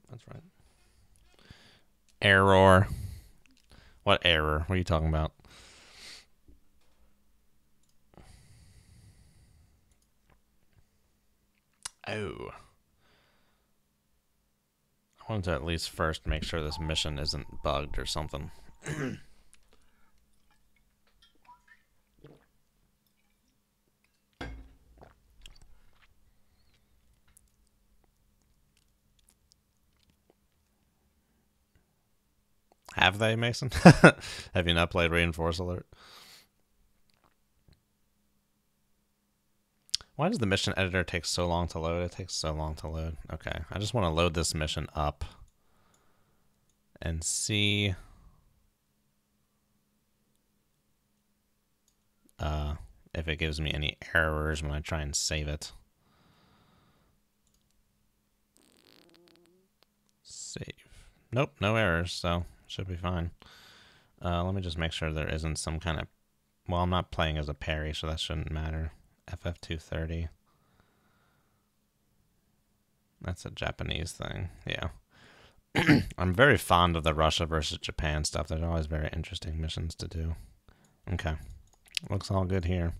that's right. Error. What error? What are you talking about? Oh. I wanted to at least first make sure this mission isn't bugged or something. Have they, Mason? Have you not played Reinforce Alert? Why does the mission editor take so long to load? It takes so long to load. Okay, I just want to load this mission up and see if it gives me any errors when I try and save it. Save. Nope, no errors, so should be fine. Let me just make sure there isn't some kind of... Well, I'm not playing as a parry, so that shouldn't matter. FF230. That's a Japanese thing, yeah. I'm very fond of the Russia versus Japan stuff. There's always very interesting missions to do. Okay. Looks all good here.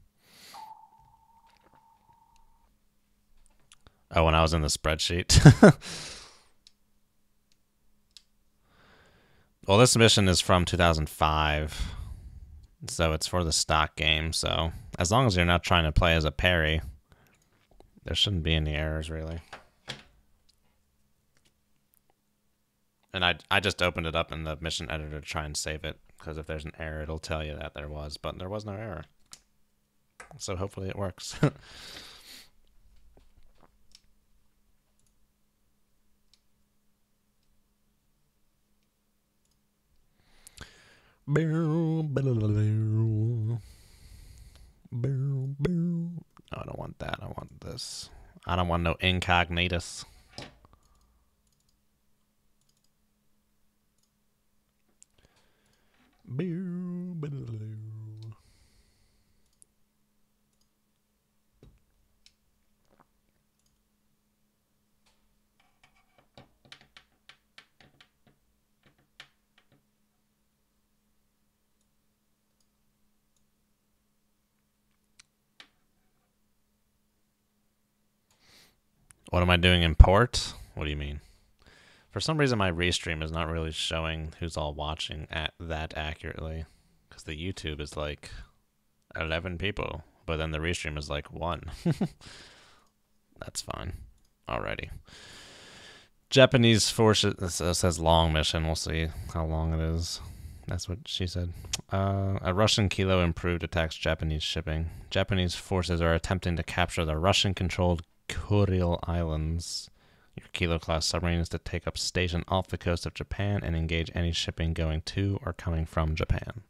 Oh, when I was in the spreadsheet. Well, this mission is from 2005. So it's for the stock game. So as long as you're not trying to play as a parry, there shouldn't be any errors, really. And I just opened it up in the mission editor to try and save it, because if there's an error, it'll tell you that there was, but there was no error. So hopefully it works. No, I don't want that. I want this. I don't want no incognitus. What am I doing in port? What do you mean? For some reason, my restream is not really showing who's all watching that accurately. Because the YouTube is like 11 people, but then the restream is like 1. That's fine. Alrighty. Japanese forces, it says long mission. We'll see how long it is. That's what she said. A Russian kilo improved attacks Japanese shipping. Japanese forces are attempting to capture the Russian-controlled Kuril Islands. Your Kilo-class submarine is to take up station off the coast of Japan and engage any shipping going to or coming from Japan.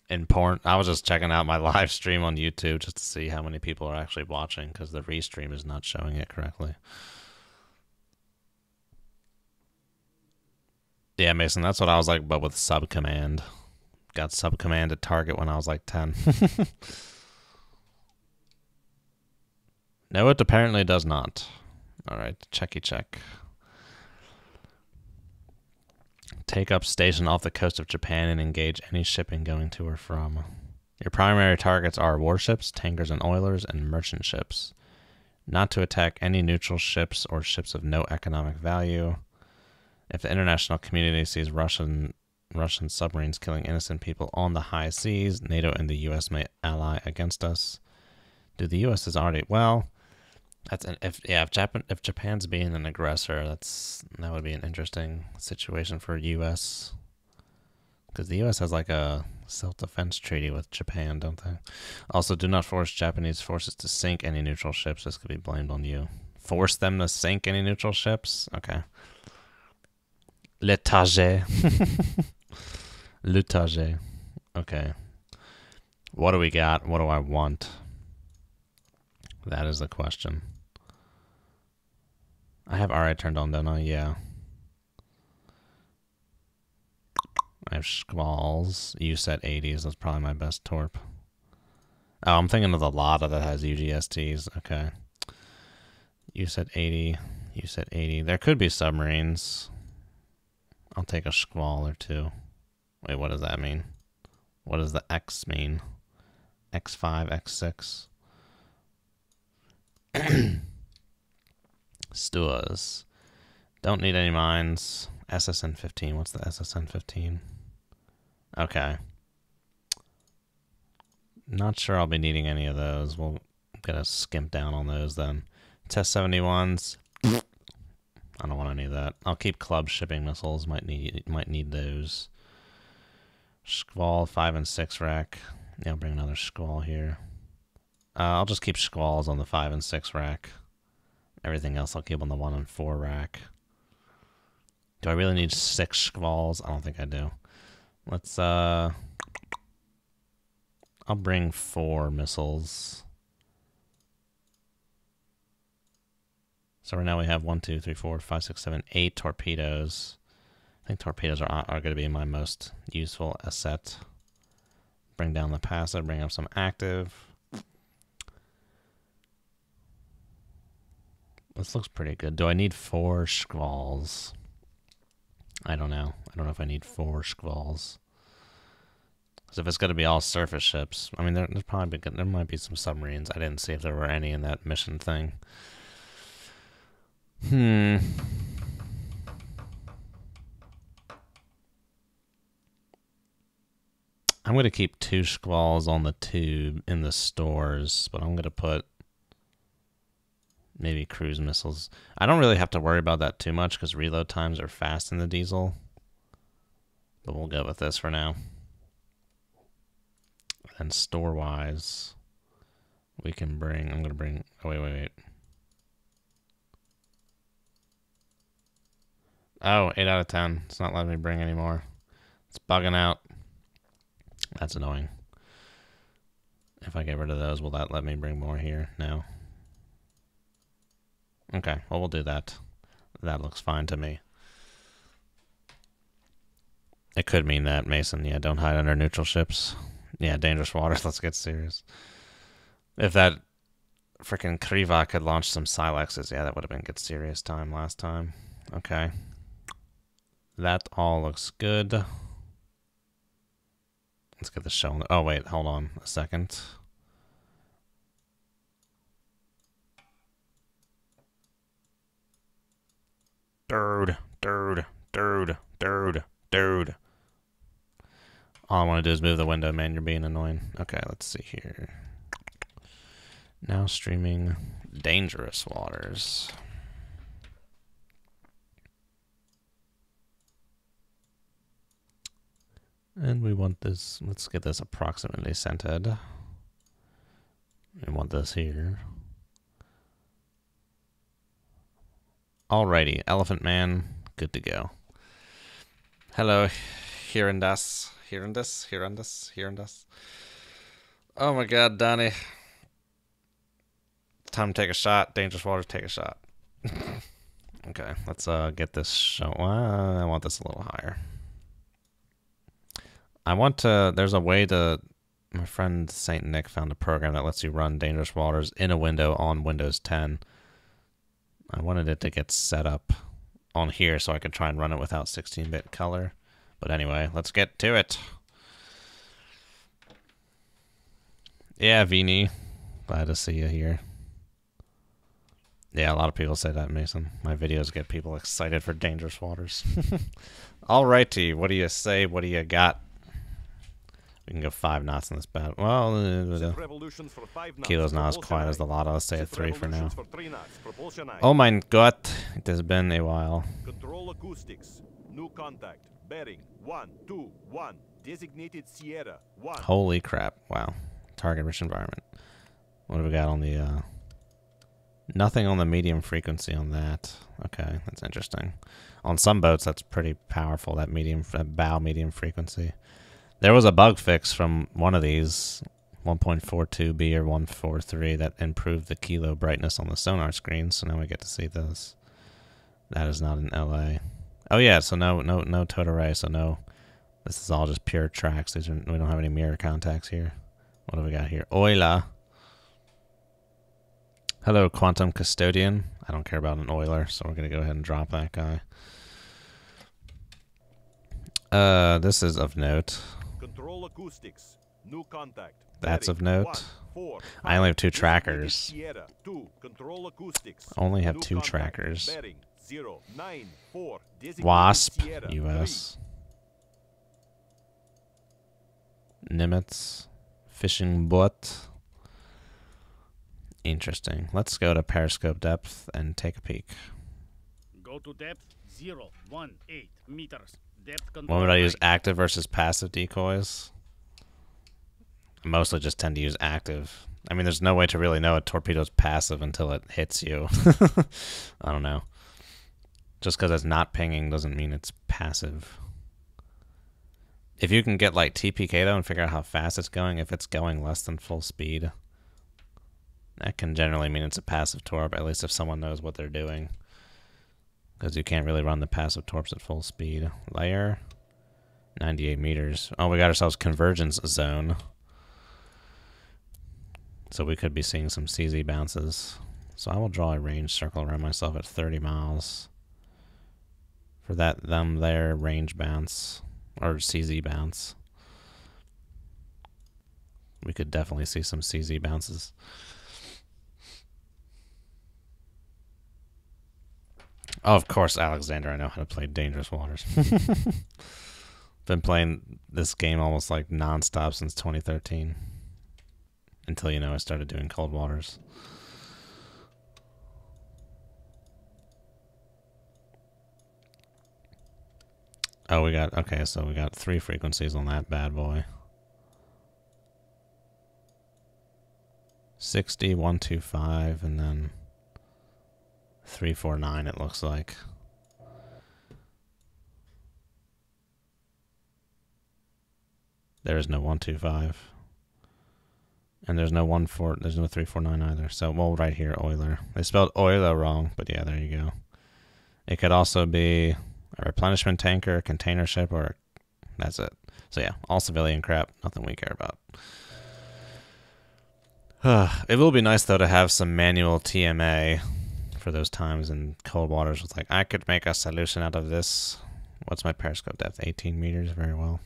In porn, I was just checking out my live stream on YouTube just to see how many people are actually watching, because the restream is not showing it correctly. Yeah, Mason, that's what I was like, but with sub-command. Got sub-command at target when I was like 10. No, it apparently does not. Alright, checky check. Take up station off the coast of Japan and engage any shipping going to or from. Your primary targets are warships, tankers and oilers, and merchant ships. Not to attack any neutral ships or ships of no economic value. If the international community sees Russian submarines killing innocent people on the high seas, NATO and the U.S. may ally against us. The U.S. is already... Well... If Japan's being an aggressor, that would be an interesting situation for U.S. because the U.S. has like a self-defense treaty with Japan, don't they? Also, do not force Japanese forces to sink any neutral ships. This could be blamed on you. Force them to sink any neutral ships? Okay. L'étage. L'étage. Okay. What do we got? What do I want? That is the question. I have RI turned on, don't I? Yeah. I have squalls. You set 80s. That's probably my best torp. Oh, I'm thinking of the Lotta that has UGSTs. Okay. You said 80. You said 80. There could be submarines. I'll take a squall or two. Wait, what does that mean? What does the X mean? X5, X6. Stores. Don't need any mines. SSN 15. What's the SSN 15? Okay. Not sure I'll be needing any of those. We'll get a skimp down on those then. Test 71s. I don't want any of that. I'll keep club shipping missiles. Might need those. Squall 5 and 6 rack. Yeah, I'll bring another squall here. I'll just keep squalls on the 5 and 6 rack. Everything else I'll keep on the 1 and 4 rack. Do I really need 6 squalls? I don't think I do. Let's I'll bring 4 missiles. So right now we have 1, 2, 3, 4, 5, 6, 7, 8 torpedoes. I think torpedoes are going to be my most useful asset. Bring down the passive, bring up some active. This looks pretty good. Do I need 4 squalls? I don't know. I don't know if I need 4 squalls. Because if it's going to be all surface ships, I mean, there might be some submarines. I didn't see if there were any in that mission thing. I'm going to keep 2 squalls on the tube in the stores, but I'm going to put maybe cruise missiles. I don't really have to worry about that too much because reload times are fast in the diesel. But we'll go with this for now. And store-wise, we can bring... I'm going to bring... Oh, wait. Oh, 8 out of 10. It's not letting me bring any more. It's bugging out. That's annoying. If I get rid of those, will that let me bring more here? No. Okay, well, we'll do that. That looks fine to me. It could mean that, Mason. Yeah, don't hide under neutral ships. Yeah, dangerous waters. Let's get serious. If that freaking Krivak had launched some Silexes, yeah, that would have been good serious time last time. Okay. That all looks good. Let's get this shown. Oh, wait, hold on a second. Dude. All I want to do is move the window, man. You're being annoying. Okay, let's see here. Now streaming dangerous waters. And we want this, let's get this approximately centered. We want this here. Alrighty, Elephant Man, good to go. Hello, hearing us. Oh my god, Donnie. Time to take a shot. Dangerous waters, take a shot. Okay, let's get this show. I want this a little higher. I want to, there's a way to, my friend Saint Nick found a program that lets you run Dangerous Waters in a window on Windows 10. I wanted it to get set up on here so I could try and run it without 16-bit color. But anyway, let's get to it. Yeah, Vini. Glad to see you here. Yeah, a lot of people say that, Mason. My videos get people excited for Dangerous Waters. Alrighty, what do you say? What do you got? We can go 5 knots in this battle. Well, Kilo's not as quiet as the Loadout. Let's say a 3 for now. Oh my god, it has been a while. Control acoustics. New contact. Bearing 121. Designated Sierra 1. Holy crap! Wow. Target rich environment. What have we got on the? Nothing on the medium frequency on that. Okay, that's interesting. On some boats, that's pretty powerful. That bow medium frequency. There was a bug fix from one of these, 1.42b or 143, that improved the kilo brightness on the sonar screen. So now we get to see this. That is not in LA. Oh yeah, so no towed array. So no, this is all just pure tracks. We don't have any mirror contacts here. What do we got here? Oila. Hello, Quantum Custodian. I don't care about an oiler, so we're going to go ahead and drop that guy. This is of note. Control acoustics. New contact. That's of note. 1, 4, I only have 2 designated trackers. Sierra 2. Control acoustics. Only have New 2 contact. trackers. Bearing 094. Designated Wasp, Sierra US. Nimitz. Fishing boat. Interesting. Let's go to periscope depth and take a peek. Go to depth 018 meters. Depth control. When would I use active versus passive decoys? I mostly just tend to use active. I mean, there's no way to really know a torpedo's passive until it hits you. I don't know. Just because it's not pinging doesn't mean it's passive. If you can get like TPK though and figure out how fast it's going, if it's going less than full speed, that can generally mean it's a passive torp, at least if someone knows what they're doing. Because you can't really run the passive torps at full speed. Layer, 98 meters. Oh, we got ourselves convergence zone. So we could be seeing some CZ bounces. So I will draw a range circle around myself at 30 miles. For that them there range bounce, or CZ bounce. We could definitely see some CZ bounces. Oh, of course, Alexander, I know how to play Dangerous Waters. Been playing this game almost like non-stop since 2013. Until, you know, I started doing Cold Waters. Oh, we got, okay, so we got 3 frequencies on that bad boy. 60, 125, and then 349 it looks like. There is no 125. And there's no 349 either. So, well, right here, Euler. They spelled Euler wrong, but yeah, there you go. It could also be a replenishment tanker, a container ship, or that's it. So yeah, all civilian crap, nothing we care about. It will be nice though to have some manual TMA for those times in cold waters. It's like, I could make a solution out of this. What's my periscope depth? 18 meters, very well.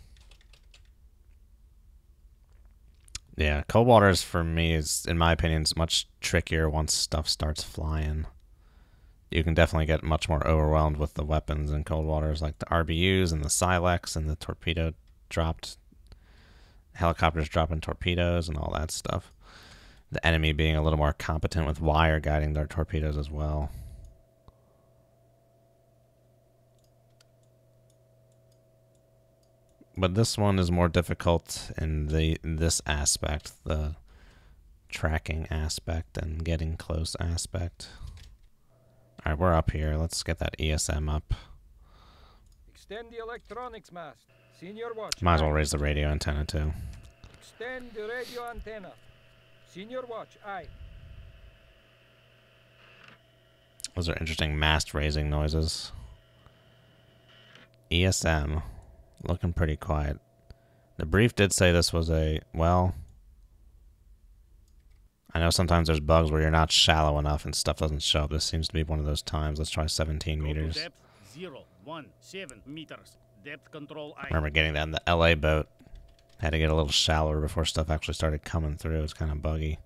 Yeah, cold waters for me is, in my opinion, is much trickier once stuff starts flying. You can definitely get much more overwhelmed with the weapons in cold waters, like the RBUs and the Silex and the torpedo dropped helicopters dropping torpedoes and all that stuff. The enemy being a little more competent with wire guiding their torpedoes as well. But this one is more difficult in this aspect, the tracking aspect and getting close aspect. Alright, we're up here. Let's get that ESM up. Extend the electronics mast. Senior watch. Might as well raise the radio antenna too. Extend the radio antenna. Senior watch. Aye. Those are interesting mast raising noises. ESM. Looking pretty quiet. The brief did say this was a, well, I know sometimes there's bugs where you're not shallow enough and stuff doesn't show up. This seems to be one of those times. Let's try 17 meters. Depth 017 meters. Depth control I. Remember getting that in the LA boat. Had to get a little shallower before stuff actually started coming through. It's kind of buggy.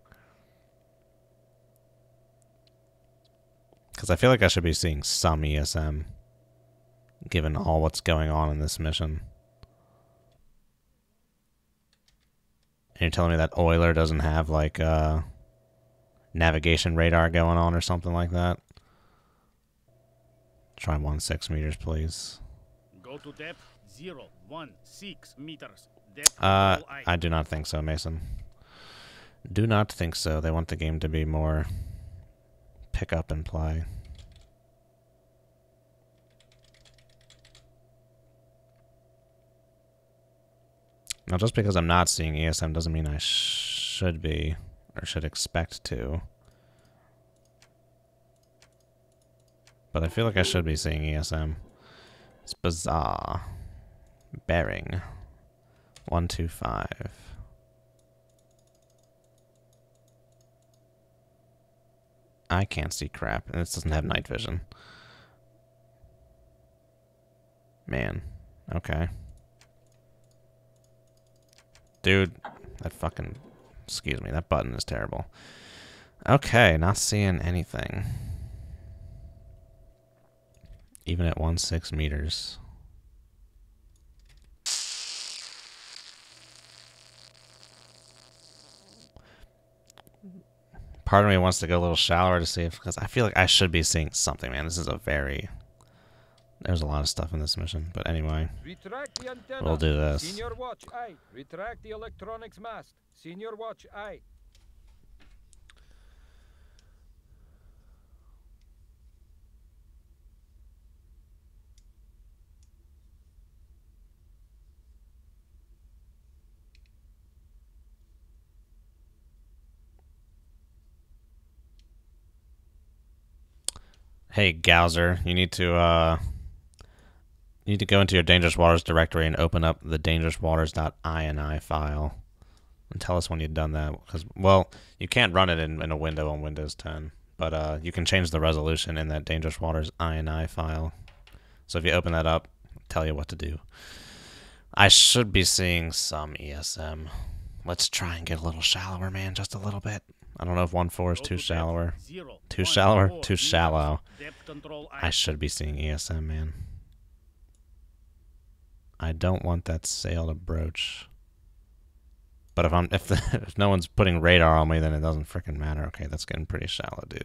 Because I feel like I should be seeing some ESM, given all what's going on in this mission. And you're telling me that Euler doesn't have, like, navigation radar going on or something like that? Try 16 meters, please. Go to depth 016 meters. Depth control I do not think so, Mason. Do not think so. They want the game to be more pick up and play. Now, just because I'm not seeing ESM doesn't mean I should be, or should expect to. But I feel like I should be seeing ESM. It's bizarre. Bearing 125. I can't see crap, and this doesn't have night vision. Man. Okay. Dude, that fucking... Excuse me, that button is terrible. Okay, not seeing anything. Even at 1.6 meters. Part of me wants to go a little shallower to see if... Because I feel like I should be seeing something, man. This is a very... There's a lot of stuff in this mission. But anyway, Retract the antenna. we'll do this. Senior watch, aye. Retract the electronics mast. Senior watch, aye. Hey, Gowser, you need to go into your Dangerous Waters directory and open up the dangerouswaters.ini file. And tell us when you've done that. Because, well, you can't run it in a window on Windows 10. But you can change the resolution in that Dangerous Waters ini file. So if you open that up, it'll tell you what to do. I should be seeing some ESM. Let's try and get a little shallower, man. Just a little bit. I don't know if 1.4 is too shallower. Too shallower? Too shallow. I should be seeing ESM, man. I don't want that sail to broach. But if no one's putting radar on me, then it doesn't freaking matter. Okay, that's getting pretty shallow, dude.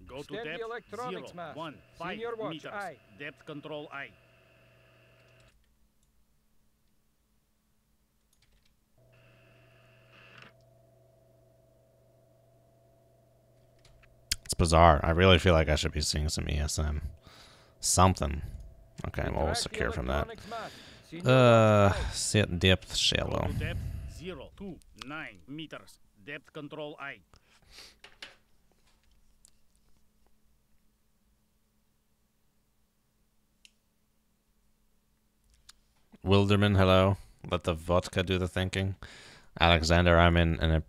Go to Stand depth the electronics 0, mast. 1, 5 Senior watch, meters. aye. Depth control aye. It's bizarre. I really feel like I should be seeing some ESM. Something. Okay, well, we'll secure from that. Sit depth Go shallow. to depth 0, 2, 9 meters. Depth control aye. Wilderman, hello. Let the vodka do the thinking. Alexander, I'm in an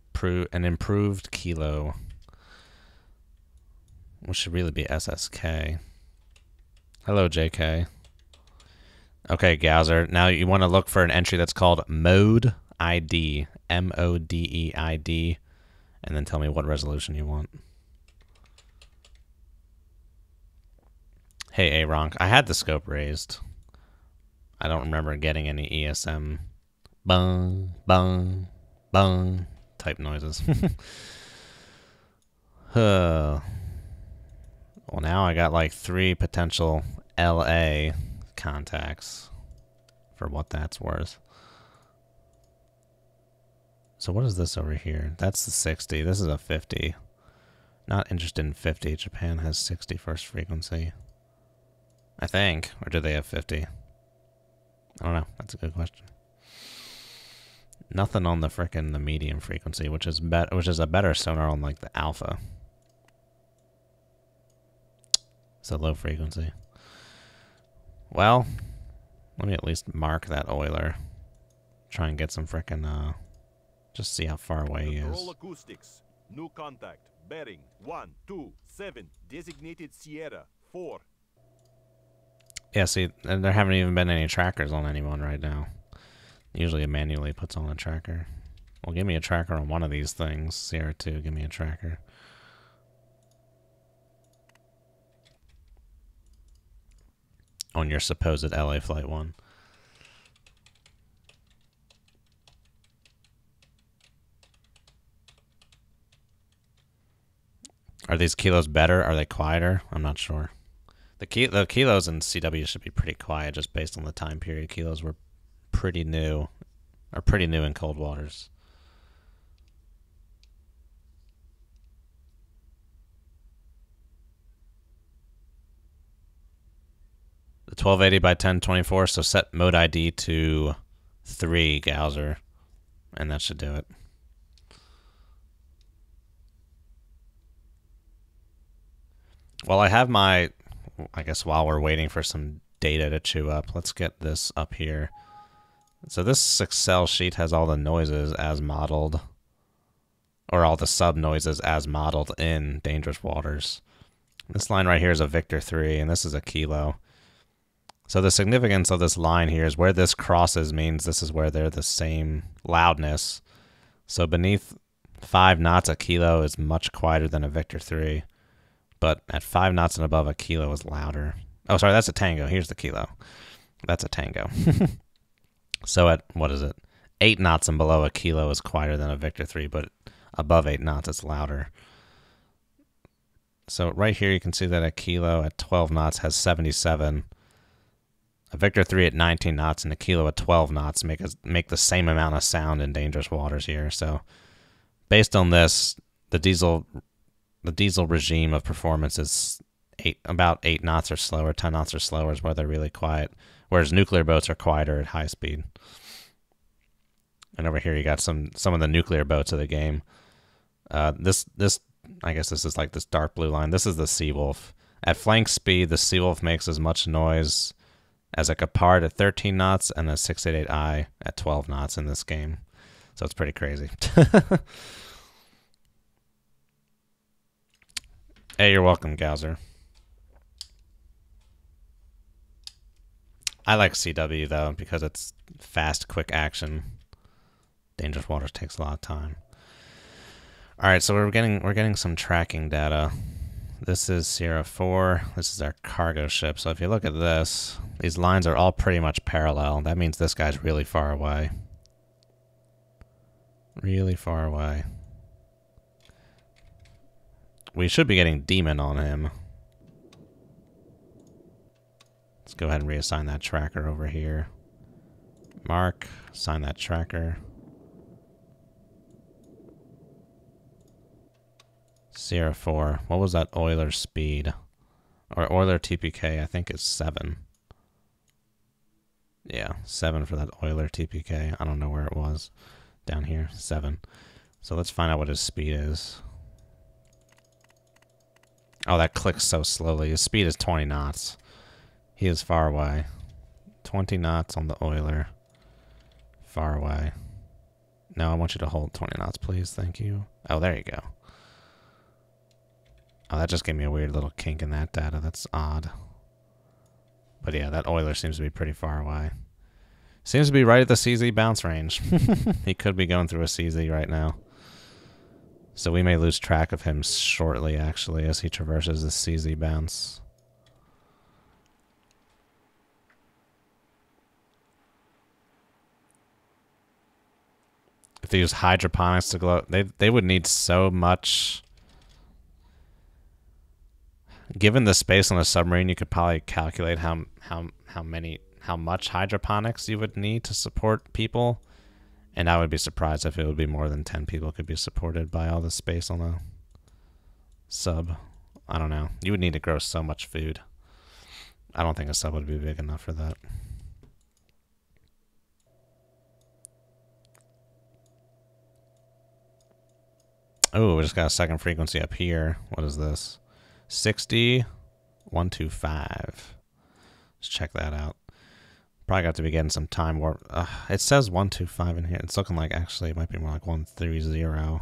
improved kilo. Which should really be SSK. Hello, JK. Okay, Gowser. Now you want to look for an entry that's called Mode ID. MODEID. And then tell me what resolution you want. Hey, Aronk. I had the scope raised. I don't remember getting any ESM bung, bung, bung type noises. Well, now I got like 3 potential LA contacts for what that's worth. So what is this over here? That's the 60. This is a 50. Not interested in 50. Japan has 60 first frequency. I think. Or do they have 50? I don't know. That's a good question. Nothing on the medium frequency, which is a better sonar on like the alpha. It's a low frequency. Well, let me at least mark that oiler. Try and get some just see how far away he is. Control acoustics. New contact. Bearing 127. Designated Sierra 4. Yeah, see, and there haven't even been any trackers on anyone right now. Usually it manually puts on a tracker. Well, give me a tracker on one of these things. Sierra 2, give me a tracker. On your supposed LA Flight 1. Are these kilos better? Are they quieter? I'm not sure. The kilos in CW should be pretty quiet just based on the time period. Kilos were pretty new. Are pretty new in cold waters. The 1280 by 1024, so set mode ID to 3, Gowser. And that should do it. Well, I have my... I guess while we're waiting for some data to chew up, let's get this up here. So this Excel sheet has all the noises as modeled. or all the sub noises as modeled in Dangerous Waters. This line right here is a Victor 3, and this is a Kilo. So the significance of this line here is where this crosses means this is where they're the same loudness. So beneath 5 knots, a Kilo is much quieter than a Victor 3. But at 5 knots and above, a Kilo is louder. Oh, sorry, that's a Tango. Here's the Kilo. That's a Tango. So at, what is it? 8 knots and below, a Kilo is quieter than a Victor 3, but above 8 knots, it's louder. So right here, you can see that a Kilo at 12 knots has 77. A Victor 3 at 19 knots and a Kilo at 12 knots make the same amount of sound in Dangerous Waters here. So based on this, the diesel regime of performance is about 8 knots or slower, 10 knots or slower is where they're really quiet, whereas nuclear boats are quieter at high speed. And over here you got some of the nuclear boats of the game. This I guess this is like this dark blue line. This is the Seawolf. At flank speed, the Seawolf makes as much noise as a Capard at 13 knots and a 688i at 12 knots in this game. So it's pretty crazy. Hey, you're welcome, Gowser. I like CW though because it's fast, quick action. Dangerous Waters takes a lot of time. All right, so we're getting some tracking data. This is Sierra 4. This is our cargo ship. So if you look at this, these lines are all pretty much parallel. That means this guy's really far away. Really far away. We should be getting Demon on him. Let's go ahead and reassign that tracker over here. Mark, assign that tracker. Sierra 4. What was that Euler speed? Or Euler TPK, I think is 7. Yeah, 7 for that Euler TPK. I don't know where it was. Down here, 7. So let's find out what his speed is. Oh, that clicks so slowly. His speed is 20 knots. He is far away. 20 knots on the Euler. Far away. No, I want you to hold 20 knots, please. Thank you. Oh, there you go. Oh, that just gave me a weird little kink in that data. That's odd. But yeah, that Euler seems to be pretty far away. Seems to be right at the CZ bounce range. He could be going through a CZ right now. So we may lose track of him shortly, actually, as he traverses the CZ bounce. If they use hydroponics to glow, they would need so much. Given the space on a submarine, you could probably calculate how much hydroponics you would need to support people, and I would be surprised if it would be more than 10 people could be supported by all the space on a sub. I don't know. You would need to grow so much food. I don't think a sub would be big enough for that. Oh, we just got a second frequency up here. What is this? 60, 125. Let's check that out. Probably got to be getting some time warp. It says 125 in here. It's looking like actually it might be more like 130.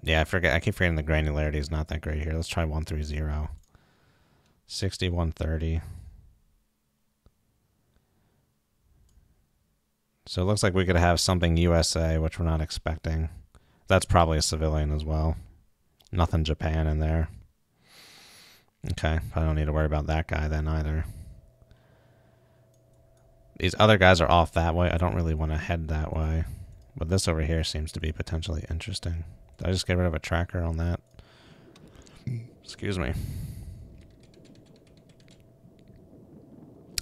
Yeah, I forget. I keep forgetting the granularity is not that great here. Let's try 130. 60, 130. So it looks like we could have something USA, which we're not expecting. That's probably a civilian as well. Nothing Japan in there. Okay, I don't need to worry about that guy then either. These other guys are off that way. I don't really want to head that way. But this over here seems to be potentially interesting. Did I just get rid of a tracker on that? Excuse me.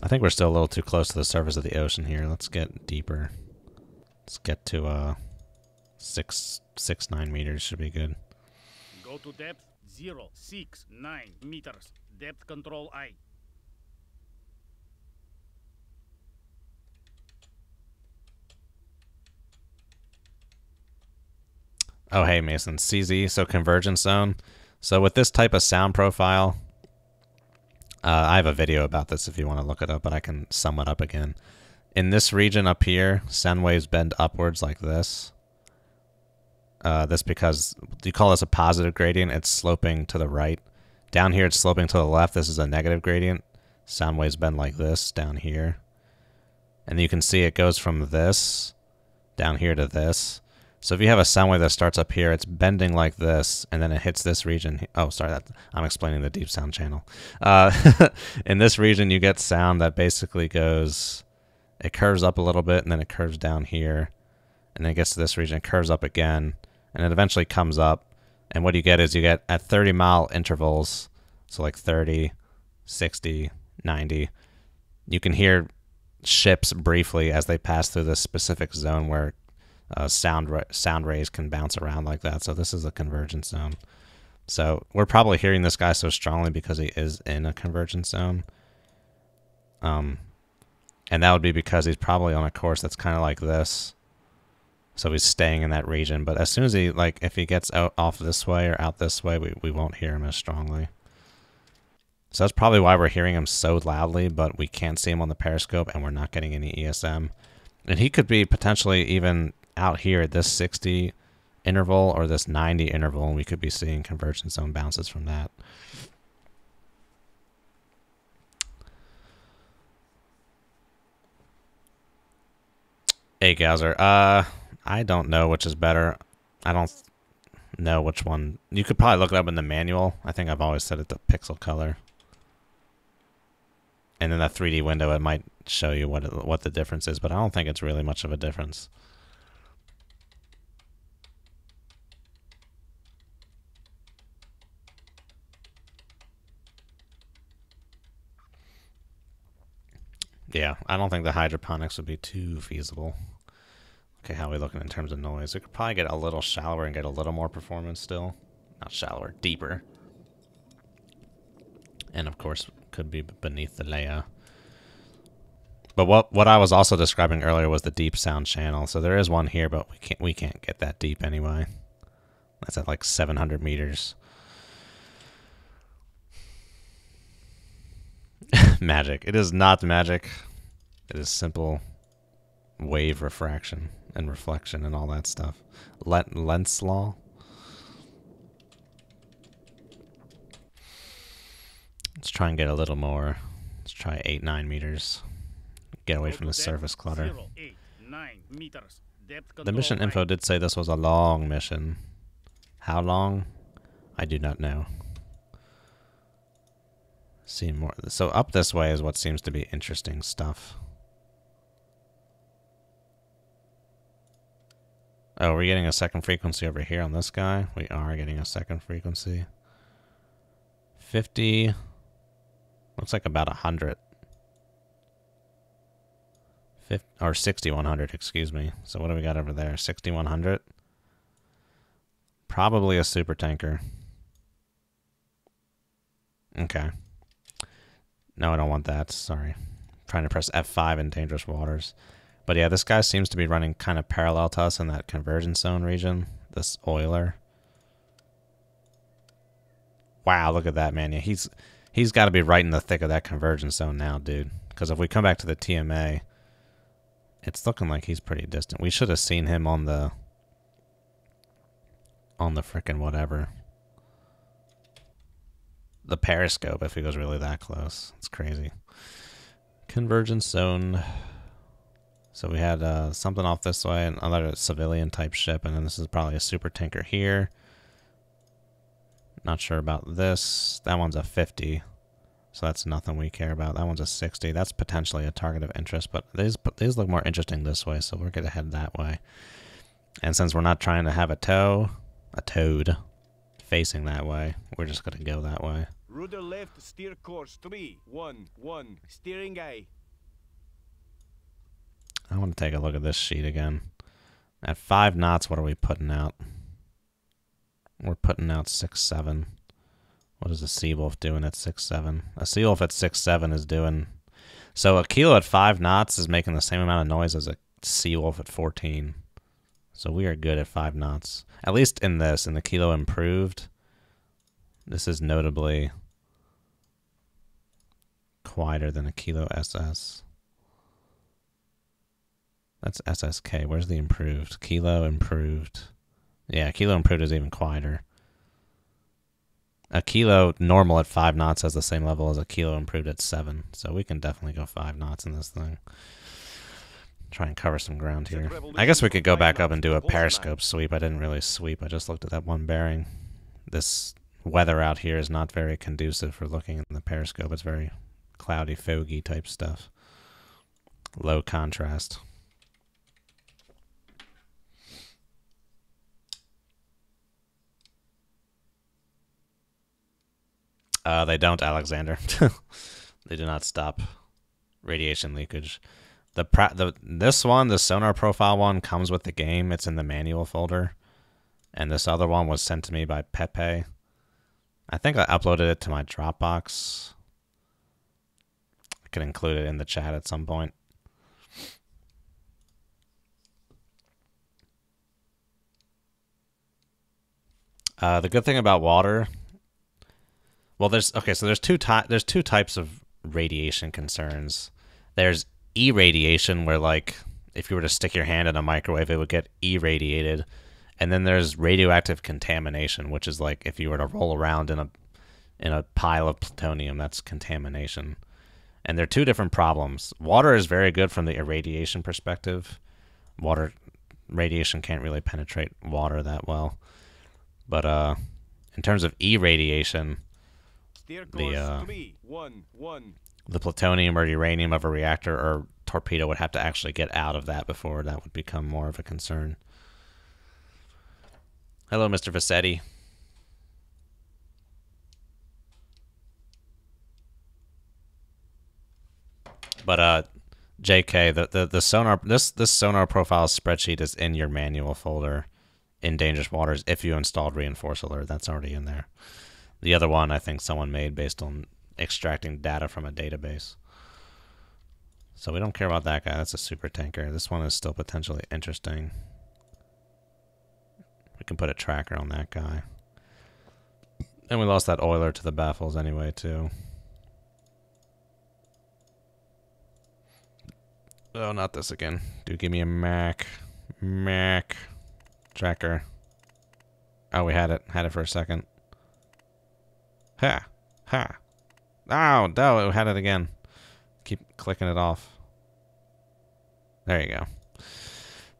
I think we're still a little too close to the surface of the ocean here. Let's get deeper. Let's get to 9 meters should be good. Go to depth 069 meters. Depth control I. Oh, hey, Mason. CZ, so convergence zone. So with this type of sound profile, I have a video about this if you want to look it up, but I can sum it up again. In this region up here, sound waves bend upwards like this. this because you call this a positive gradient. It's sloping to the right. Down here, it's sloping to the left. This is a negative gradient. Sound waves bend like this down here. And you can see it goes from this down here to this. So if you have a sound wave that starts up here, it's bending like this, and then it hits this region. Oh, sorry, I'm explaining the deep sound channel. In this region, you get sound that basically goes, it curves up a little bit, and then it curves down here, and then it gets to this region, it curves up again, and it eventually comes up. And what you get is you get at 30-mile intervals, so like 30, 60, 90, you can hear ships briefly as they pass through this specific zone where sound rays can bounce around like that. So this is a convergence zone. So we're probably hearing this guy so strongly because he is in a convergence zone. And that would be because he's probably on a course that's kind of like this. So he's staying in that region. But as soon as he, like, if he gets out off this way or out this way, we won't hear him as strongly. So that's probably why we're hearing him so loudly, but we can't see him on the periscope and we're not getting any ESM. And he could be potentially even out here at this 60 interval or this 90 interval, and we could be seeing convergence zone bounces from that. Hey, Gauser. I don't know which is better. I don't know which one. You could probably look it up in the manual. I think I've always set it to pixel color. And in that 3D window, it might show you what the difference is, but I don't think it's really much of a difference. Yeah, I don't think the hydroponics would be too feasible. Okay, how are we looking in terms of noise? We could probably get a little shallower and get a little more performance still. Not shallower, deeper. And of course, could be beneath the layer. But what I was also describing earlier was the deep sound channel. So there is one here, but we can't get that deep anyway. That's at like 700 meters. Magic. It is not magic. It is simple wave refraction and reflection and all that stuff. Lentz law. Let's try and get a little more. Let's try 8-9 meters. Get away from the surface clutter. 0, 8, 9 meters. The mission info did say this was a long mission. How long? I do not know. See more. So up this way is what seems to be interesting stuff. Oh, we're getting a second frequency over here on this guy. We are getting a second frequency. 50. Looks like about 100. 50, or 6100, excuse me. So what do we got over there? 6100. Probably a super tanker. Okay. No, I don't want that. Sorry. I'm trying to press F5 in dangerous waters. But yeah, this guy seems to be running kind of parallel to us in that convergence zone region. This oiler. Wow, look at that, man. Yeah, he's got to be right in the thick of that convergence zone now, dude. Because if we come back to the TMA, it's looking like he's pretty distant. We should have seen him on the frickin' whatever. The periscope if he goes really that close. It's crazy. Convergence zone. So we had something off this way, another civilian type ship, and then this is probably a super tanker here. Not sure about this. That one's a 50. So that's nothing we care about. That one's a 60. That's potentially a target of interest, but these look more interesting this way, so we're going to head that way. And since we're not trying to have a toad, facing that way, we're just going to go that way. Rudder left, steer course 311, steering eye. I want to take a look at this sheet again. At 5 knots, what are we putting out? We're putting out 6.7. What is a Seawolf doing at 6.7? A Seawolf at 6.7 is doing... So a kilo at 5 knots is making the same amount of noise as a Seawolf at 14. So we are good at 5 knots. At least in this, in the kilo improved. This is notably quieter than a kilo SS. That's SSK. Where's the improved? Kilo improved. Yeah, Kilo Improved is even quieter. A Kilo normal at 5 knots has the same level as a Kilo Improved at 7. So we can definitely go 5 knots in this thing. Try and cover some ground here. I guess we could go back up and do a periscope sweep. I didn't really sweep. I just looked at that one bearing. This weather out here is not very conducive for looking in the periscope. It's very cloudy, foggy type stuff. Low contrast. They don't, Alexander. They do not stop radiation leakage. This one, the sonar profile one, comes with the game. It's in the manual folder. And this other one was sent to me by Pepe. I think I uploaded it to my Dropbox. I can include it in the chat at some point. The good thing about water... Well, there's two types of radiation concerns. There's irradiation, where like if you were to stick your hand in a microwave, it would get irradiated, and then there's radioactive contamination, which is like if you were to roll around in a pile of plutonium, that's contamination. And they're two different problems. Water is very good from the irradiation perspective. Water radiation can't really penetrate water that well, but in terms of irradiation. The plutonium or uranium of a reactor or torpedo would have to actually get out of that before that would become more of a concern. Hello, Mr. Vassetti. But JK, the sonar this sonar profile spreadsheet is in your manual folder in Dangerous Waters if you installed Reinforce Alert. That's already in there. The other one, I think someone made based on extracting data from a database. So we don't care about that guy. That's a super tanker. This one is still potentially interesting. We can put a tracker on that guy. And we lost that oiler to the baffles anyway, too. Oh, not this again. Do give me a Mac. Mac. Tracker. Oh, we had it. Had it for a second. Ha! Ha! Oh, no, it had it again. Keep clicking it off. There you go.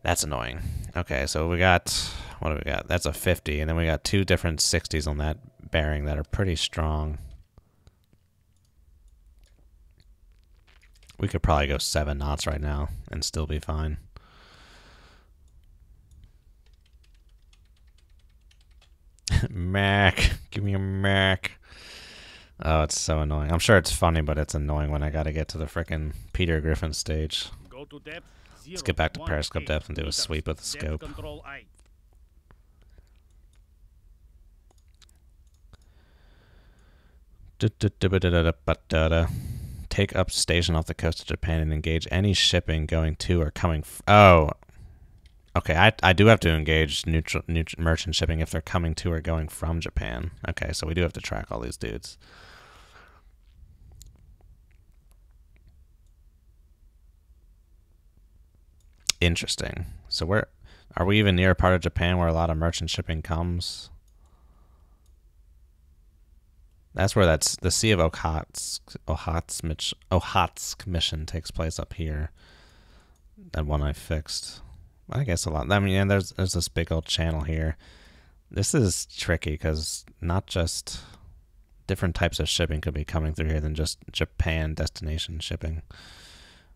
That's annoying. Okay, so we got... What do we got? That's a 50, and then we got two different 60s on that bearing that are pretty strong. We could probably go 7 knots right now and still be fine. Mac. Give me a Mac. Oh, it's so annoying. I'm sure it's funny, but it's annoying when I gotta get to the frickin' Peter Griffin stage. Go to depth, Let's get back to periscope depth and do a sweep with the scope. Control I. Take up station off the coast of Japan and engage any shipping going to or coming... Oh, okay, I do have to engage neutral merchant shipping if they're coming to or going from Japan. Okay, so we do have to track all these dudes. Interesting. So where... Are we even near a part of Japan where a lot of merchant shipping comes? That's where that's the Sea of Okhotsk mission takes place up here. That one I fixed. I guess a lot. I mean, and there's this big old channel here. This is tricky because not just different types of shipping could be coming through here than just Japan destination shipping.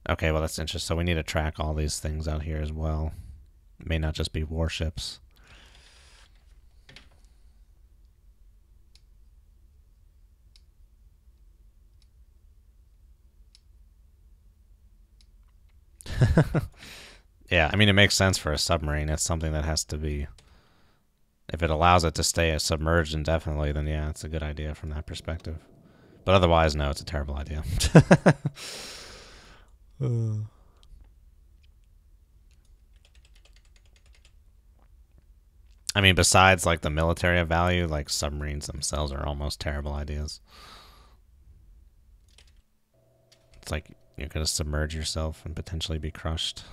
Okay, well that's interesting. So we need to track all these things out here as well. It may not just be warships. Yeah, I mean, it makes sense for a submarine. It's something that has to be... If it allows it to stay submerged indefinitely, then yeah, it's a good idea from that perspective. But otherwise, no, it's a terrible idea. I mean, besides, like, the military value, like, submarines themselves are almost terrible ideas. It's like you're going to submerge yourself and potentially be crushed.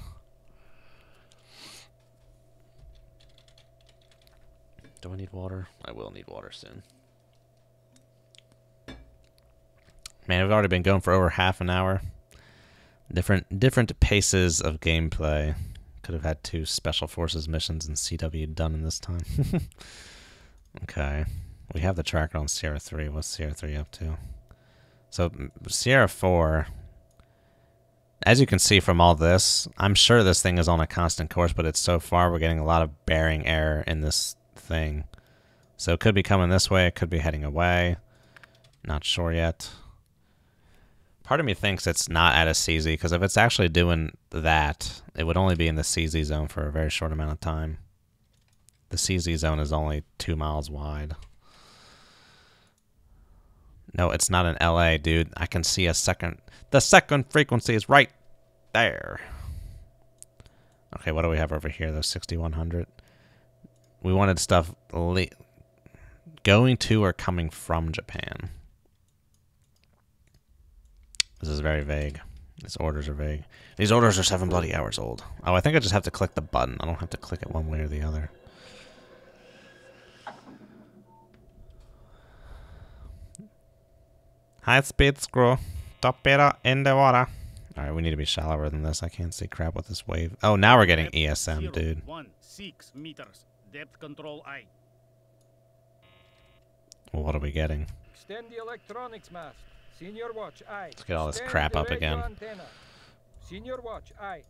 Do I need water? I will need water soon. Man, we've already been going for over half an hour. Different paces of gameplay. Could have had 2 Special Forces missions in CW done in this time. Okay. We have the tracker on Sierra 3. What's Sierra 3 up to? So, Sierra 4... As you can see from all this, I'm sure this thing is on a constant course, but it's so far we're getting a lot of bearing error in this thing. So it could be coming this way, it could be heading away. Not sure yet. Part of me thinks it's not at a CZ, because if it's actually doing that, it would only be in the CZ zone for a very short amount of time. The CZ zone is only 2 miles wide. No, it's not in LA, dude. I can see a second... The second frequency is right there. Okay, what do we have over here, though? 6100. We wanted stuff going to or coming from Japan. This is very vague. These orders are vague. These orders are 7 bloody hours old. Oh, I think I just have to click the button. I don't have to click it one way or the other. High speed screw. Torpedo in the water. Alright, we need to be shallower than this. I can't see crap with this wave. Oh, now we're getting ESM, dude. 6 meters. Depth control I. Well, what are we getting? Extend the electronics mast. Senior watch, aye. Let's get all this Extend crap the up radio again. Antenna. Senior watch, aye.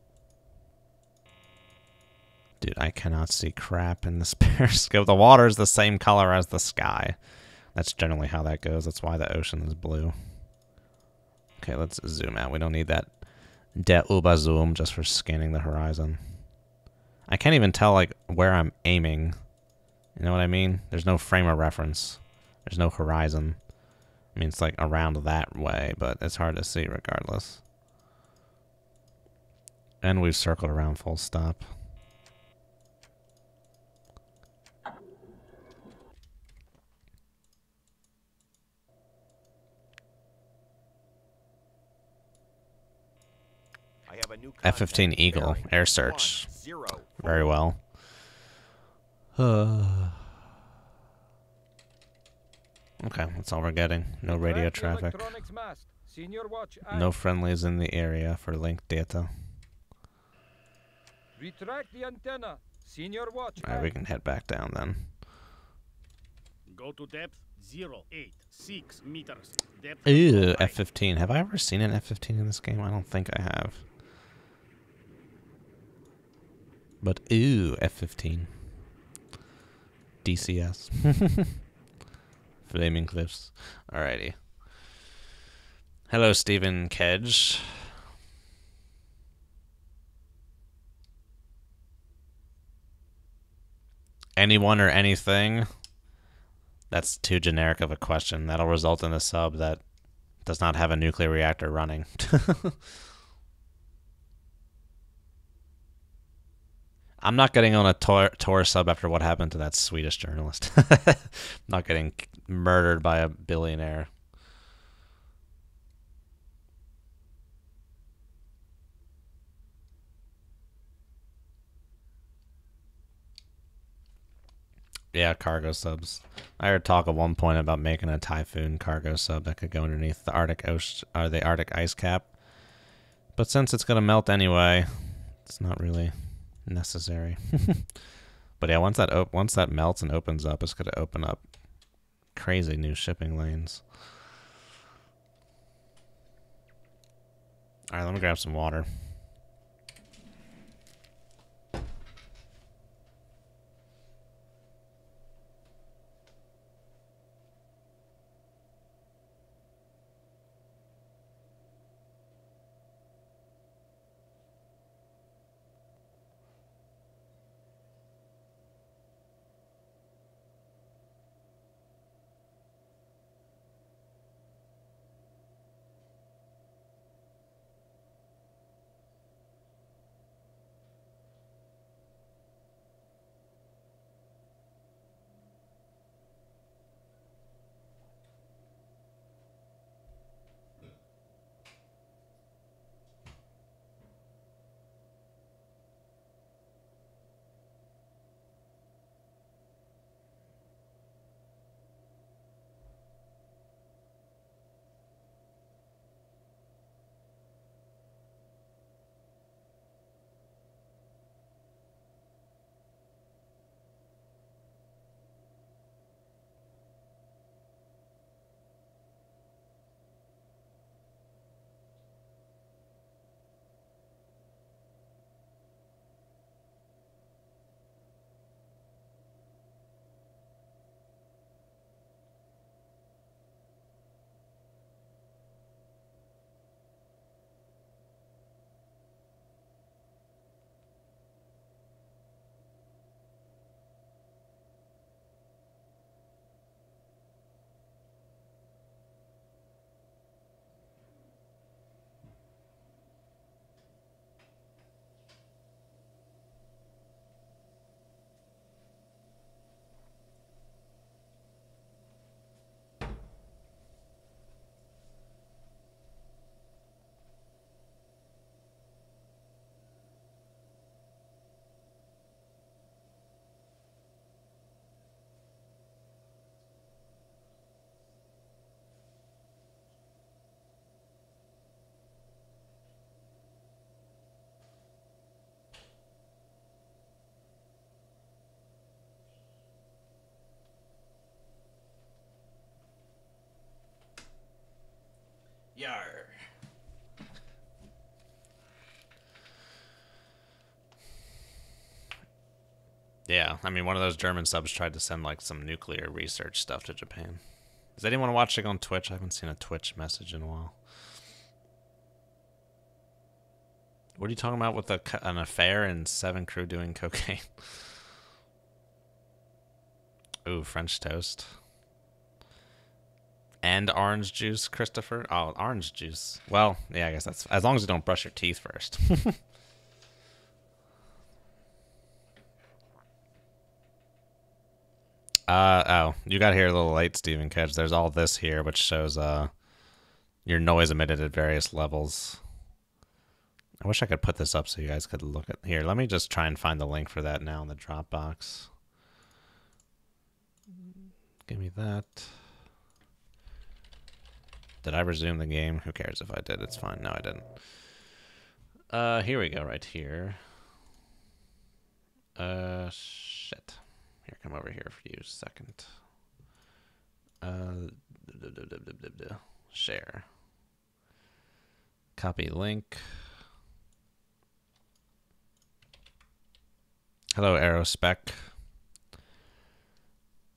Dude, I cannot see crap in this periscope. The water is the same color as the sky. That's generally how that goes. That's why the ocean is blue. Okay, let's zoom out. We don't need that Uber zoom just for scanning the horizon. I can't even tell like where I'm aiming. You know what I mean? There's no frame of reference. There's no horizon. I mean, it's like around that way, but it's hard to see regardless. And we've circled around full stop. F-15 Eagle, air search. Very well. Okay, that's all we're getting. No radio traffic. No friendlies in the area for link data. Retract the antenna. Senior watch. Alright, we can head back down then. Go to depth 086 meters. Depth Ew, F-15. Have I ever seen an F-15 in this game? I don't think I have. But ooh, F-15. DCS. Flaming Cliffs. Alrighty. Hello, Stephen Kedge. Anyone or anything? That's too generic of a question. That'll result in a sub that does not have a nuclear reactor running. I'm not getting on a Tor sub after what happened to that Swedish journalist. Not getting murdered by a billionaire. Yeah, cargo subs. I heard talk at one point about making a Typhoon cargo sub that could go underneath the Arctic Ocean or the Arctic ice cap. But since it's gonna melt anyway, it's not really necessary. But yeah, once that melts and opens up, it's gonna open up crazy new shipping lanes. All right, let me grab some water. Yeah, I mean, one of those German subs tried to send like some nuclear research stuff to Japan. Does anyone watching on Twitch? I haven't seen a Twitch message in a while. What are you talking about with an affair and 7 crew doing cocaine? Ooh, French toast. And orange juice, Christopher? Oh, orange juice. Well, yeah, I guess that's... As long as you don't brush your teeth first. Oh, you got here a little late, Stephen Kedge. There's all this here, which shows your noise emitted at various levels. I wish I could put this up so you guys could look at... Here, let me just try and find the link for that now in the Dropbox. Give me that. Did I resume the game? Who cares if I did? It's fine. No, I didn't. Here we go, right here. Shit. Here, come over here for you a second. Share. Copy link. Hello, Aerospec.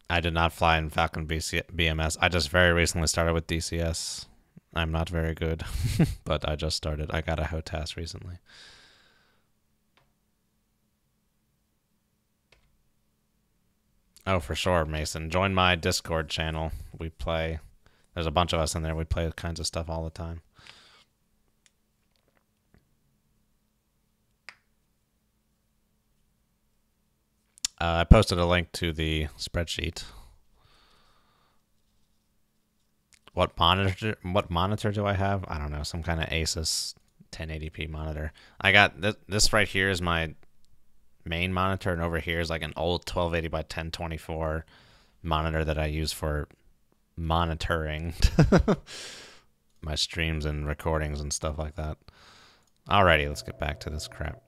I did not fly in Falcon BMS. I just very recently started with DCS. I'm not very good, but I just started. I got a HOTAS recently. Oh, for sure, Mason. Join my Discord channel. We play. There's a bunch of us in there. We play kinds of stuff all the time. I posted a link to the spreadsheet. What monitor do I have? I don't know. Some kind of Asus 1080p monitor. I got this right here is my main monitor, and over here is like an old 1280 by 1024 monitor that I use for monitoring my streams and recordings and stuff like that. Alrighty, let's get back to this crap.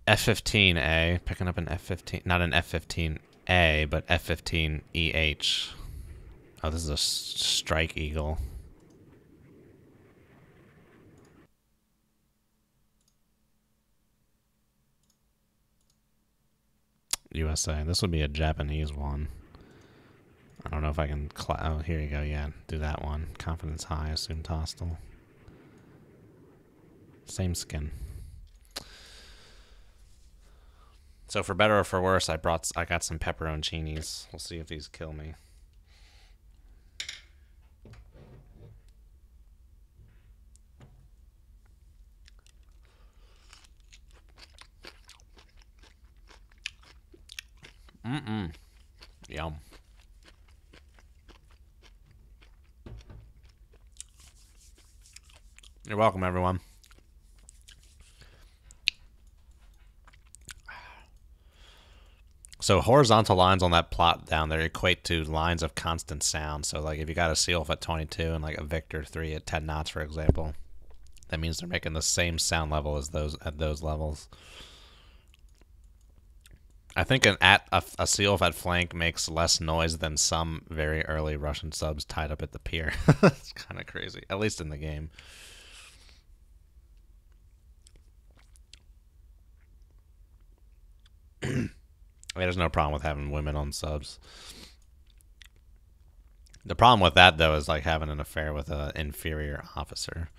F-15A, picking up an F-15, not an F-15A, but F-15EH. Oh, this is a Strike Eagle. USA. This would be a Japanese one. I don't know if I can... Oh, here you go. Yeah, do that one. Confidence high, assumed hostile. Same skin. So for better or for worse, I got some pepperoncinis. We'll see if these kill me. Yum. You're welcome, everyone. So horizontal lines on that plot down there equate to lines of constant sound. So like if you got a seal at 22 and like a Victor 3 at 10 knots, for example, that means they're making the same sound level as those at those levels. I think a seal at flank makes less noise than some very early Russian subs tied up at the pier. It's kind of crazy, at least in the game. There's no problem with having women on subs. The problem with that, though, is like having an affair with an inferior officer.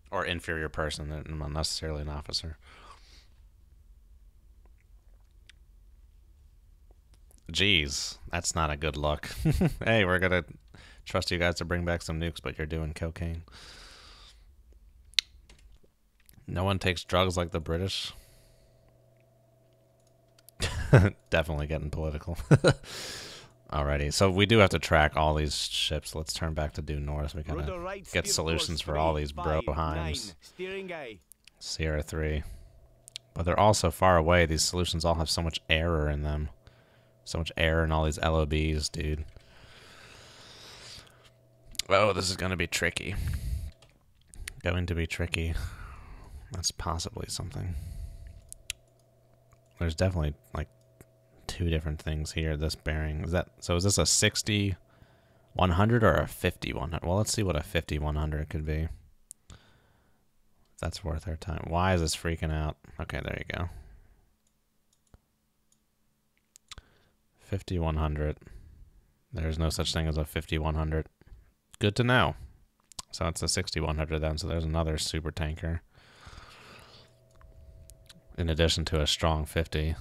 Or inferior person, not necessarily an officer. Jeez, that's not a good look. Hey, we're gonna trust you guys to bring back some nukes, but you're doing cocaine. No one takes drugs like the British. Definitely getting political. Alrighty, so we do have to track all these ships. Let's turn back to due north. We gotta get solutions for all these broheims. Sierra 3. But they're all so far away. These solutions all have so much error in them. So much error in all these LOBs, dude. Oh, this is gonna be tricky. Going to be tricky. That's possibly something. There's definitely like 2 different things here. This bearing is that. So is this a 60-100 or a 50-100? Well, let's see what a 50-100 could be. That's worth our time. Why is this freaking out? Okay, there you go. 5100. There's no such thing as a 5100. Good to know. So it's a 6100 then, so there's another super tanker. In addition to a strong 50.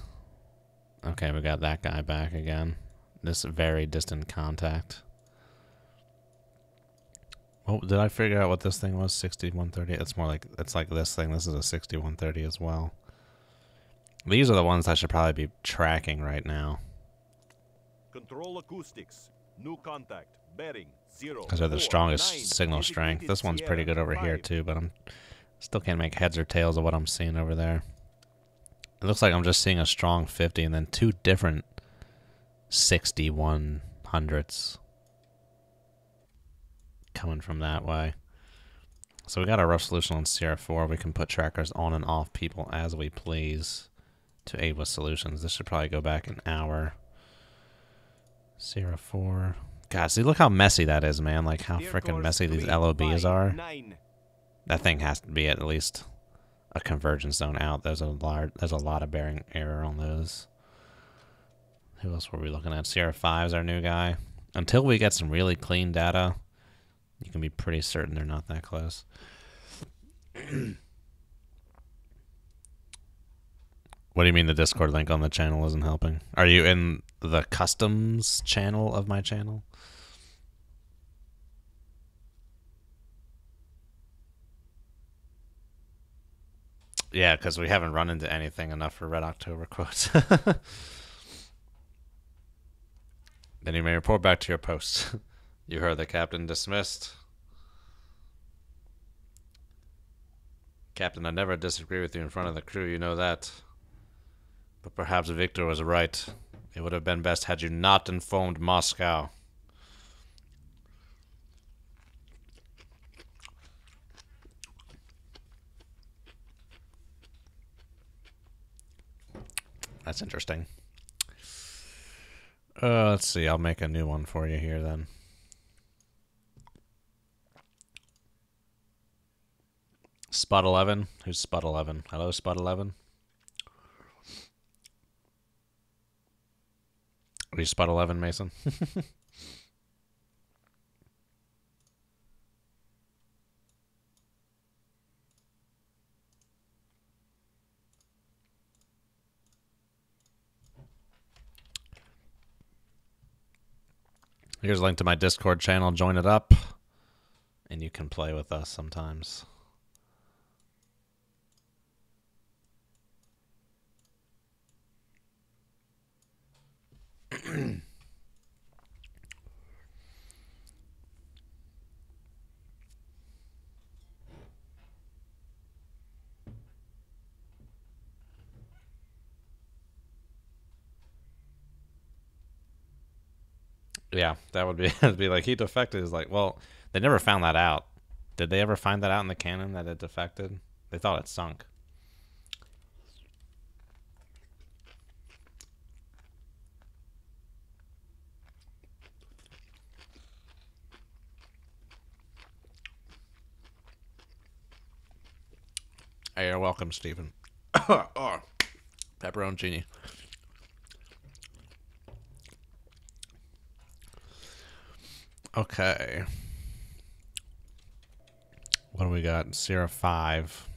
Okay, we got that guy back again. This very distant contact. Oh, did I figure out what this thing was? 6130. It's more like, it's like this thing. This is a 6130 as well. These are the ones I should probably be tracking right now. Control acoustics. New contact. Bearing 0. Because they're the strongest signal strength. This one's pretty good over here too, but I'm still can't make heads or tails of what I'm seeing over there. It looks like I'm just seeing a strong 50 and then two different 6100s coming from that way. So we got a rough solution on Sierra 4. We can put trackers on and off people as we please to aid with solutions. This should probably go back an hour. Sierra 4. God, see, look how messy that is, man. Like how freaking messy these LOBs are. That thing has to be at least a convergence zone out. There's a lot of bearing error on those. Who else were we looking at? Sierra 5 is our new guy. Until we get some really clean data, you can be pretty certain they're not that close. What do you mean the Discord link on the channel isn't helping? Are you in the customs channel of my channel? Yeah, because we haven't run into anything enough for Red October quotes. Then you may report back to your post. You heard the captain dismissed. Captain, I never disagree with you in front of the crew, you know that. But perhaps Victor was right. It would have been best had you not informed Moscow. That's interesting. Let's see. I'll make a new one for you here then. Spot 11. Who's Spot 11? Hello, Spot 11. Are you Spot 11, Mason? Here's a link to my Discord channel. Join it up, and you can play with us sometimes. Yeah, that would be it'd be like he defected. Is like, well, they never found that out. Did they ever find that out in the canon that it defected? They thought it sunk. Hey, you're welcome, Stephen. Oh, pepperoncini. Okay. What do we got? Sierra 5.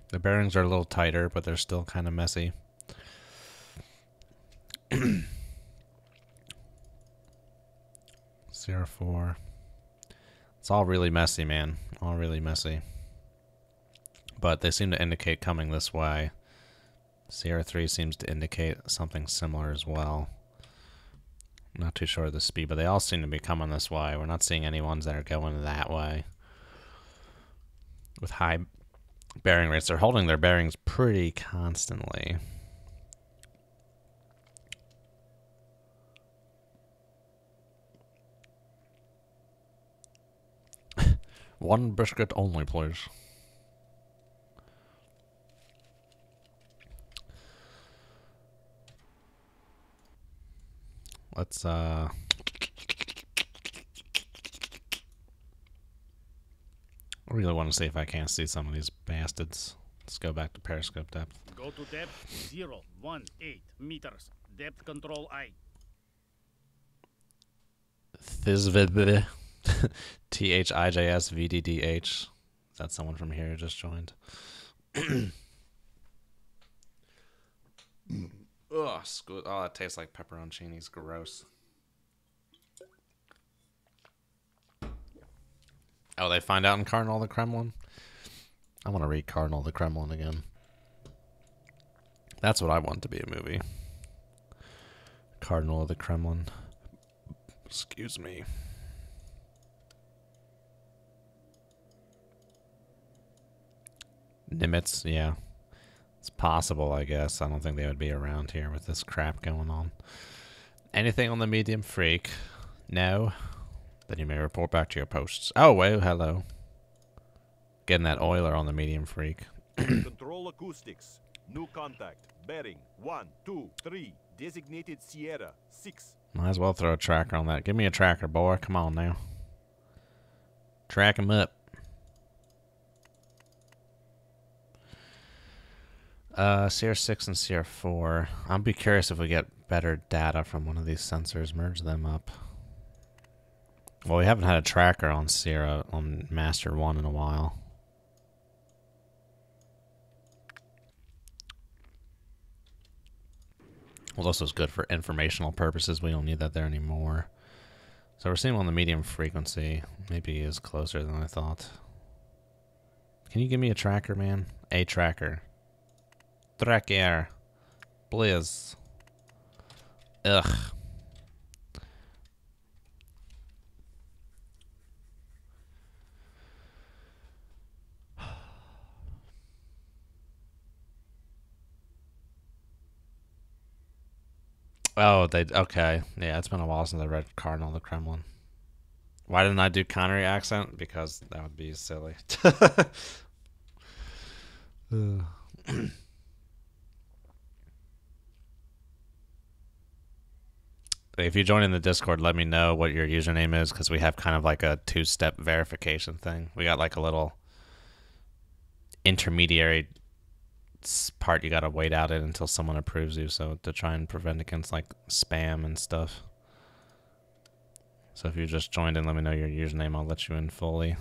The bearings are a little tighter, but they're still kind of messy. Sierra 4. It's all really messy, man. All really messy. But they seem to indicate coming this way. Sierra 3 seems to indicate something similar as well. Not too sure of the speed, but they all seem to be coming this way. We're not seeing any ones that are going that way. With high bearing rates. They're holding their bearings pretty constantly. One biscuit only, please. Let's really want to see if I can't see some of these bastards. Let's go back to periscope depth. Go to depth 018 meters. Depth control I. Thizvid THIJSVDDH. Is that someone from here who just joined? Oh, it tastes like pepperoncinis. Gross. Oh, they find out in Cardinal the Kremlin? I want to read Cardinal the Kremlin again. That's what I want to be a movie. Cardinal of the Kremlin. Excuse me. Nimitz, yeah. It's possible, I guess. I don't think they would be around here with this crap going on. Anything on the medium freak? No. Then you may report back to your posts. Oh, well, hello. Getting that oiler on the medium freak. Control acoustics. New contact. Bearing 1, 2, 3. Designated Sierra 6. Might as well throw a tracker on that. Give me a tracker, boy. Come on now. Track him up. Sierra 6 and Sierra 4. I'll be curious if we get better data from one of these sensors. Merge them up. Well, we haven't had a tracker on Sierra on Master 1 in a while. Well, this was good for informational purposes. We don't need that there anymore. So we're seeing him on the medium frequency. Maybe he is closer than I thought. Can you give me a tracker, man? A tracker. Tracker. Please. Ugh. Oh, okay. Yeah, it's been a while since I read Cardinal the Kremlin. Why didn't I do Connery accent? Because that would be silly. If you join in the Discord, let me know what your username is, because we have kind of like a two-step verification thing. We got like a little intermediary part you gotta wait out it until someone approves you, so to try and prevent against like spam and stuff. So if you just joined in, let me know your username. I'll let you in fully.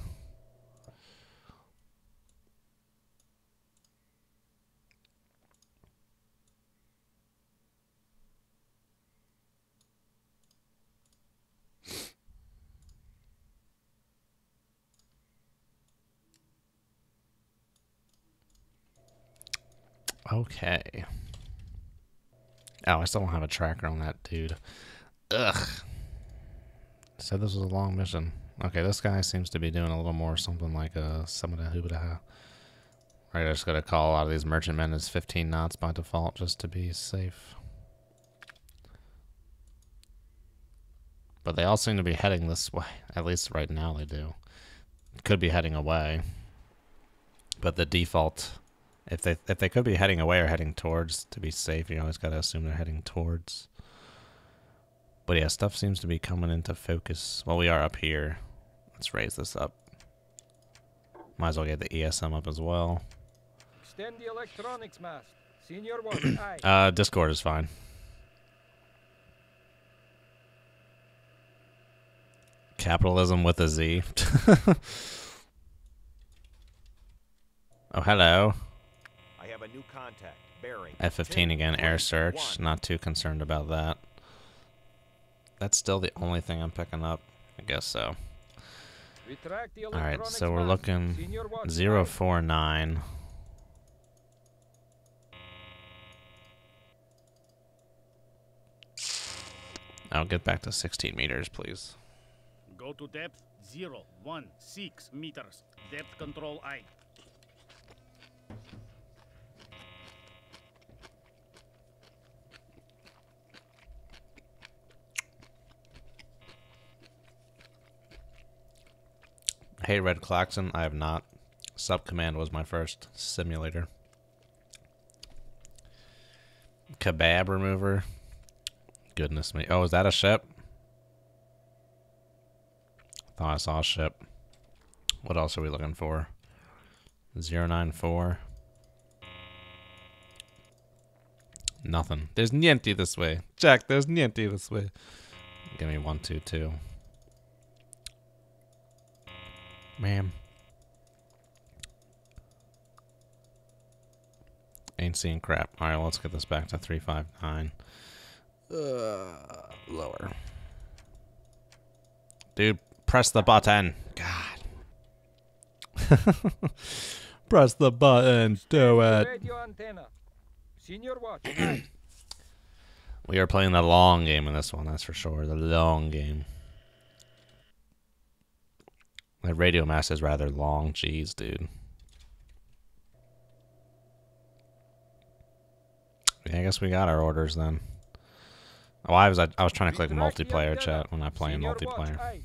Okay. Oh, I still don't have a tracker on that dude. Ugh. Said this was a long mission. Okay, this guy seems to be doing a little more something like some of the hoobadaha. Right, I just gotta call a lot of these merchantmen as 15 knots by default just to be safe. But they all seem to be heading this way. At least right now they do. Could be heading away. But the default, if they could be heading away or heading towards, to be safe, you always gotta assume they're heading towards. But yeah, stuff seems to be coming into focus. Well, we are up here. Let's raise this up. Might as well get the ESM up as well. Extend the electronics mast. Senior watch, aye. Discord is fine. Capitalism with a Z. Oh, hello. I have a new contact. Bearing F-15 again, air search. 1. Not too concerned about that. That's still the only thing I'm picking up. I guess so. Retract the Alright, electronics so we're mast. looking Senior watch, 049. I'll get back to 16 meters, please. Go to depth 016 meters. Depth control I. Hey, Red Klaxon, I have not. Subcommand was my first simulator. Kebab remover. Goodness me. Oh, is that a ship? Thought I saw a ship. What else are we looking for? 094. Nothing. There's niente this way. Jack, there's niente this way. Give me 122. Ma'am. Ain't seeing crap. Alright, well, let's get this back to 359. Lower. Dude, press the button. God. Press the button. Do it. Radio antenna. Senior watch. Aye. We are playing the long game in this one, that's for sure. The long game. The radio mast is rather long. Jeez, dude. Yeah, I guess we got our orders then. Oh, I was trying to click multiplayer chat when I play in multiplayer.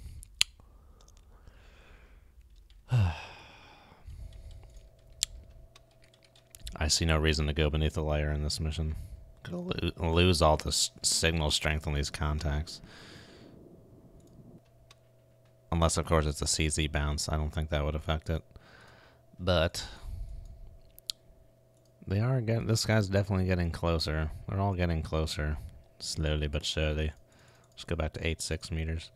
I see no reason to go beneath the layer in this mission. Gonna lose all the signal strength on these contacts. Unless, of course, it's a CZ bounce. I don't think that would affect it. But they are getting. This guy's definitely getting closer. They're all getting closer, slowly but surely. Let's go back to 8.6 meters.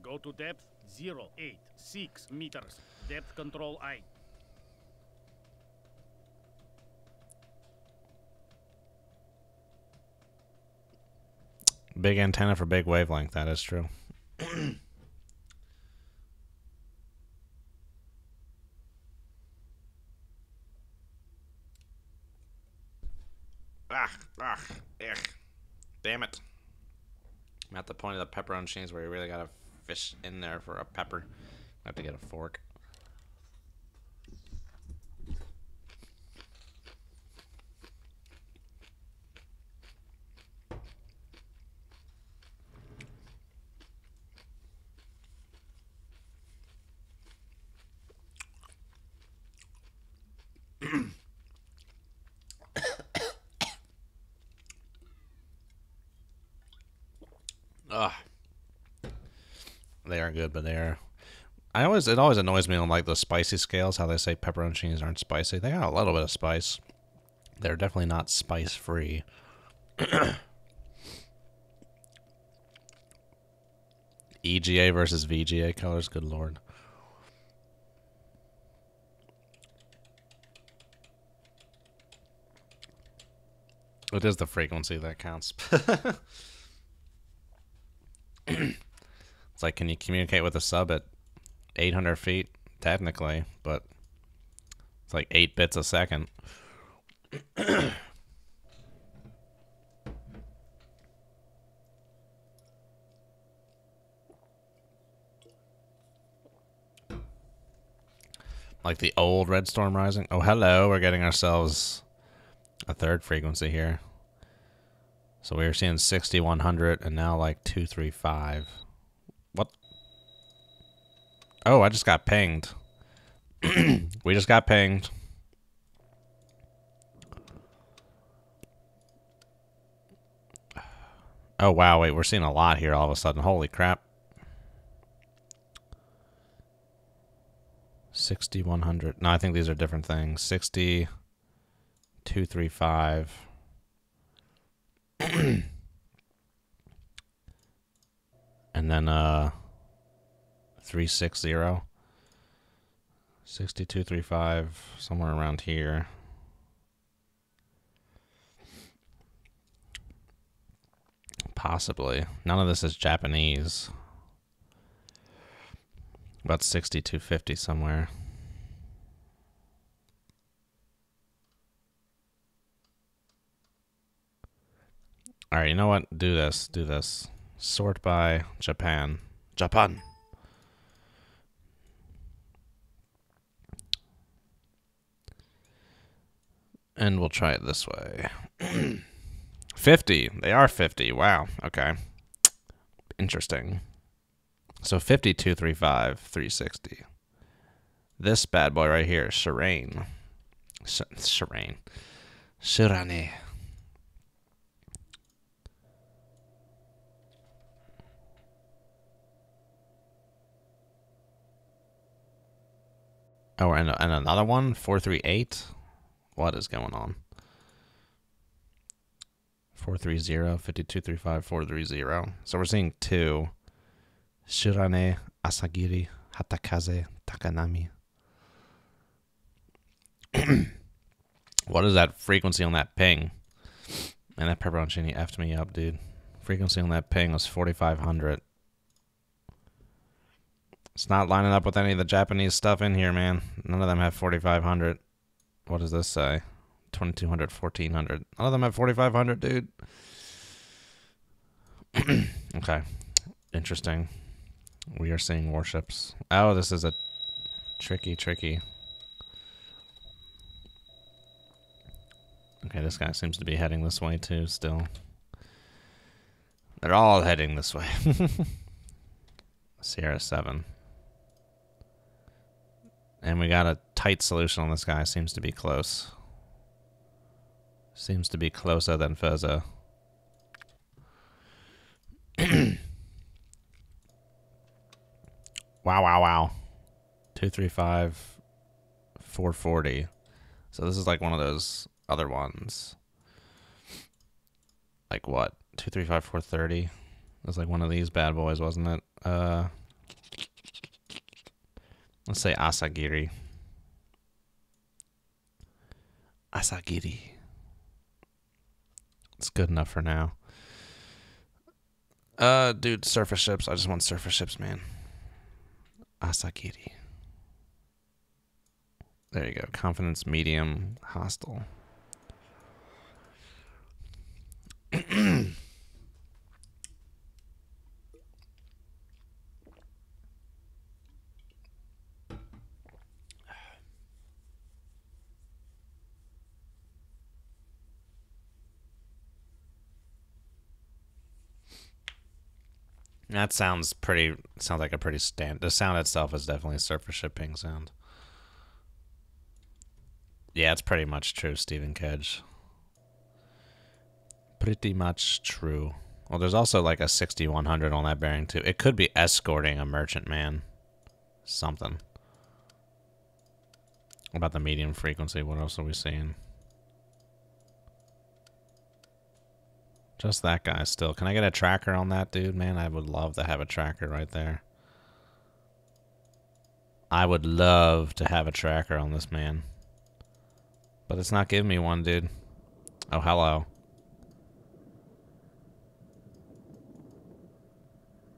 Go to depth 0.86 meters. Depth control I. Big antenna for big wavelength. That is true. Damn it. I'm at the point of the pepperoni cheese where you really gotta fish in there for a pepper. I have to get a fork. Ugh. They are good, but they are. It always annoys me on like the spicy scales how they say pepperoncinis aren't spicy. They got a little bit of spice. They're definitely not spice free. EGA versus VGA colors, good lord. It is the frequency that counts. It's like, can you communicate with a sub at 800 feet? Technically, but it's like 8 bits a second. Like the old Red Storm Rising. Oh, hello. We're getting ourselves a third frequency here. So we were seeing 6100 and now like 235. What? Oh, I just got pinged. We just got pinged. Oh, wow. Wait, we're seeing a lot here all of a sudden. Holy crap. 6100. No, I think these are different things. 235. And then 360. 6235, somewhere around here. Possibly. None of this is Japanese. About 6250 somewhere. Alright, you know what? Do this. Do this. Sort by Japan. Japan! And we'll try it this way. 50. They are 50. Wow. Okay. Interesting. So 5235, 360. This bad boy right here, Shirane. Shirane. Shirane. Oh, and another one? 438? What is going on? 430, 5235, 430. So we're seeing two. Shirane, Asagiri, Hatakaze, Takanami. What is that frequency on that ping? Man, that pepperoncini effed me up, dude. Frequency on that ping was 4,500. It's not lining up with any of the Japanese stuff in here, man. None of them have 4,500. What does this say? 2,200, 1,400. None of them have 4,500, dude. Okay. Interesting. We are seeing warships. Oh, this is a tricky. Okay, this guy seems to be heading this way too still. They're all heading this way. Sierra 7. And we got a tight solution on this guy. Seems to be close. Seems to be closer than further. Wow. 235, 440. So this is like one of those other ones. Like what? 235, 430. It was like one of these bad boys, wasn't it? Let's say Asagiri. It's good enough for now. Dude, surface ships. I just want surface ships, man. Asagiri. There you go. Confidence, medium, hostile. That sounds pretty. Sounds like a pretty the sound itself is definitely a surface shipping sound. Yeah, it's pretty much true, Stephen Kedge. Pretty much true. Well, there's also like a 6100 on that bearing too. It could be escorting a merchantman. Something. What about the medium frequency? What else are we seeing? Just that guy still. Can I get a tracker on that dude, man? I would love to have a tracker right there. I would love to have a tracker on this man. But it's not giving me one, dude. Oh, hello.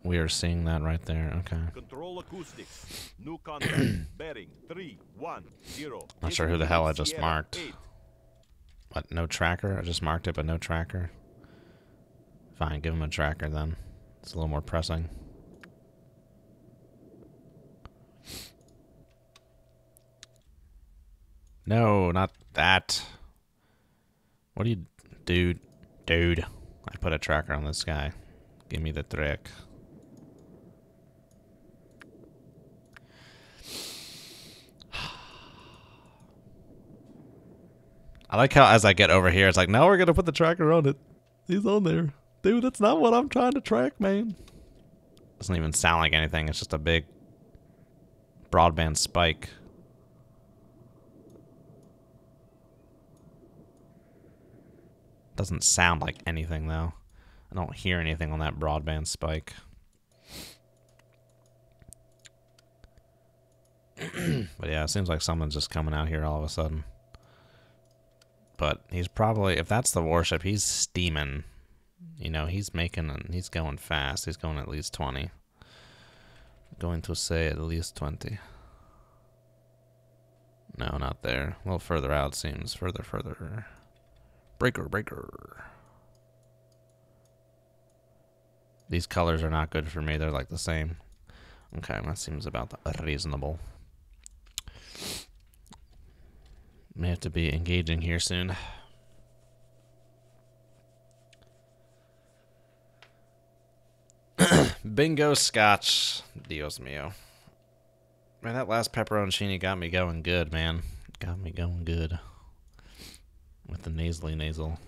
We are seeing that right there. Okay. Control acoustics. New contact. Bearing 310. Not sure who the hell I just marked. What? No tracker? I just marked it, but no tracker. Fine, give him a tracker then. It's a little more pressing. No, not that. What do you... Dude. I put a tracker on this guy. Give me the trick. I like how as I get over here, it's like, now we're going to put the tracker on it. He's on there. Dude, that's not what I'm trying to track, man. Doesn't even sound like anything. It's just a big broadband spike. Doesn't sound like anything, though. I don't hear anything on that broadband spike. But yeah, it seems like someone's just coming out here all of a sudden. But he's probably, if that's the warship, he's steaming. You know, he's going fast. He's going at least 20. Going to say at least 20. No, not there. A little further out seems. Further. Breaker. These colors are not good for me. They're like the same. Okay, that seems about reasonable. May have to be engaging here soon. Bingo scotch. Dios mio. Man, that last pepperoncini got me going good, man. Got me going good. With the nasal.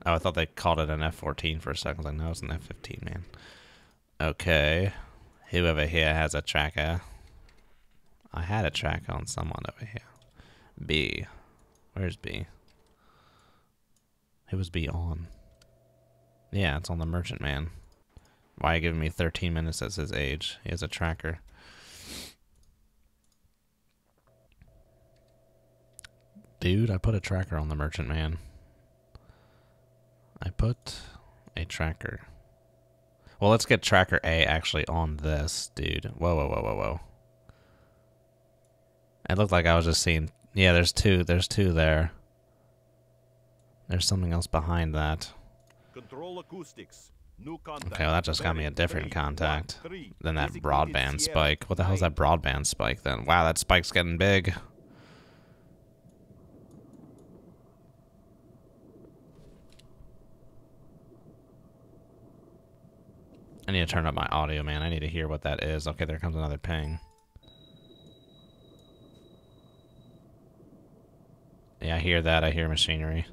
Oh, I thought they called it an F-14 for a second. I was like, no, it's an F-15, man. Okay. Whoever here has a tracker. I had a track on someone over here. B. Where's B? Who was B on? Yeah, it's on the merchant man. Why are you giving me 13 minutes as his age? He has a tracker. Dude, I put a tracker on the merchant man. I put a tracker. Well, let's get tracker A actually on this dude. Whoa, whoa, whoa, whoa, whoa. It looked like I was just seeing... Yeah, there's two. There's two there. There's something else behind that. Control acoustics. New contact. Okay, well, that just got me a different contact than that broadband spike. What the hell is that broadband spike then? Wow, that spike's getting big. I need to turn up my audio, man. I need to hear what that is. Okay, there comes another ping. Yeah, I hear that. I hear machinery.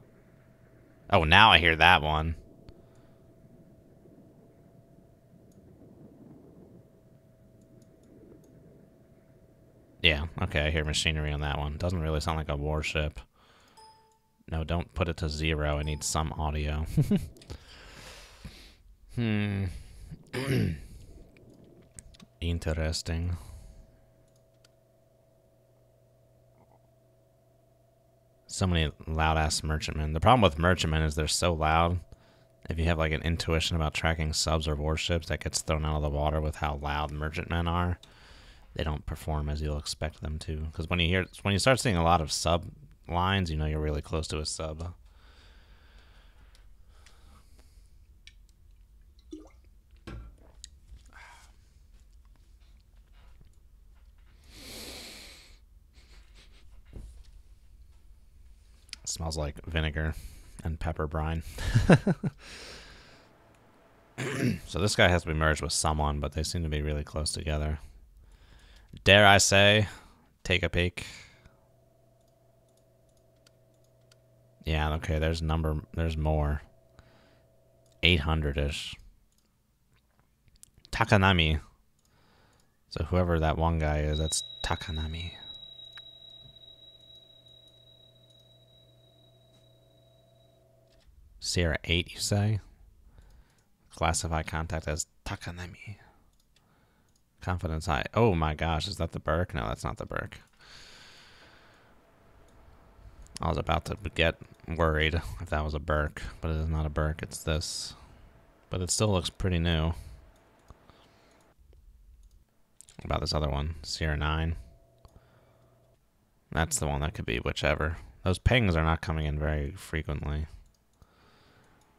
Oh, now I hear that one. Yeah, okay, I hear machinery on that one. Doesn't really sound like a warship. No, don't put it to 0. I need some audio. Interesting. So many loud-ass merchantmen. The problem with merchantmen is they're so loud. If you have like an intuition about tracking subs or warships, that gets thrown out of the water with how loud merchantmen are. They don't perform as you'll expect them to. Because when you start seeing a lot of sub lines, you know you're really close to a sub. It smells like vinegar and pepper brine. So this guy has to be merged with someone, but they seem to be really close together. Dare I say, take a peek. Yeah, okay, there's more. 800-ish. Takanami. So whoever that one guy is, that's Takanami. Sierra 8, you say? Classify contact as Takanami. Confidence high. Oh my gosh, is that the Burke? No, that's not the Burke. I was about to get worried if that was a Burke, but it is not a Burke, it's this. But it still looks pretty new. What about this other one? Sierra 9. That's the one that could be whichever. Those pings are not coming in very frequently.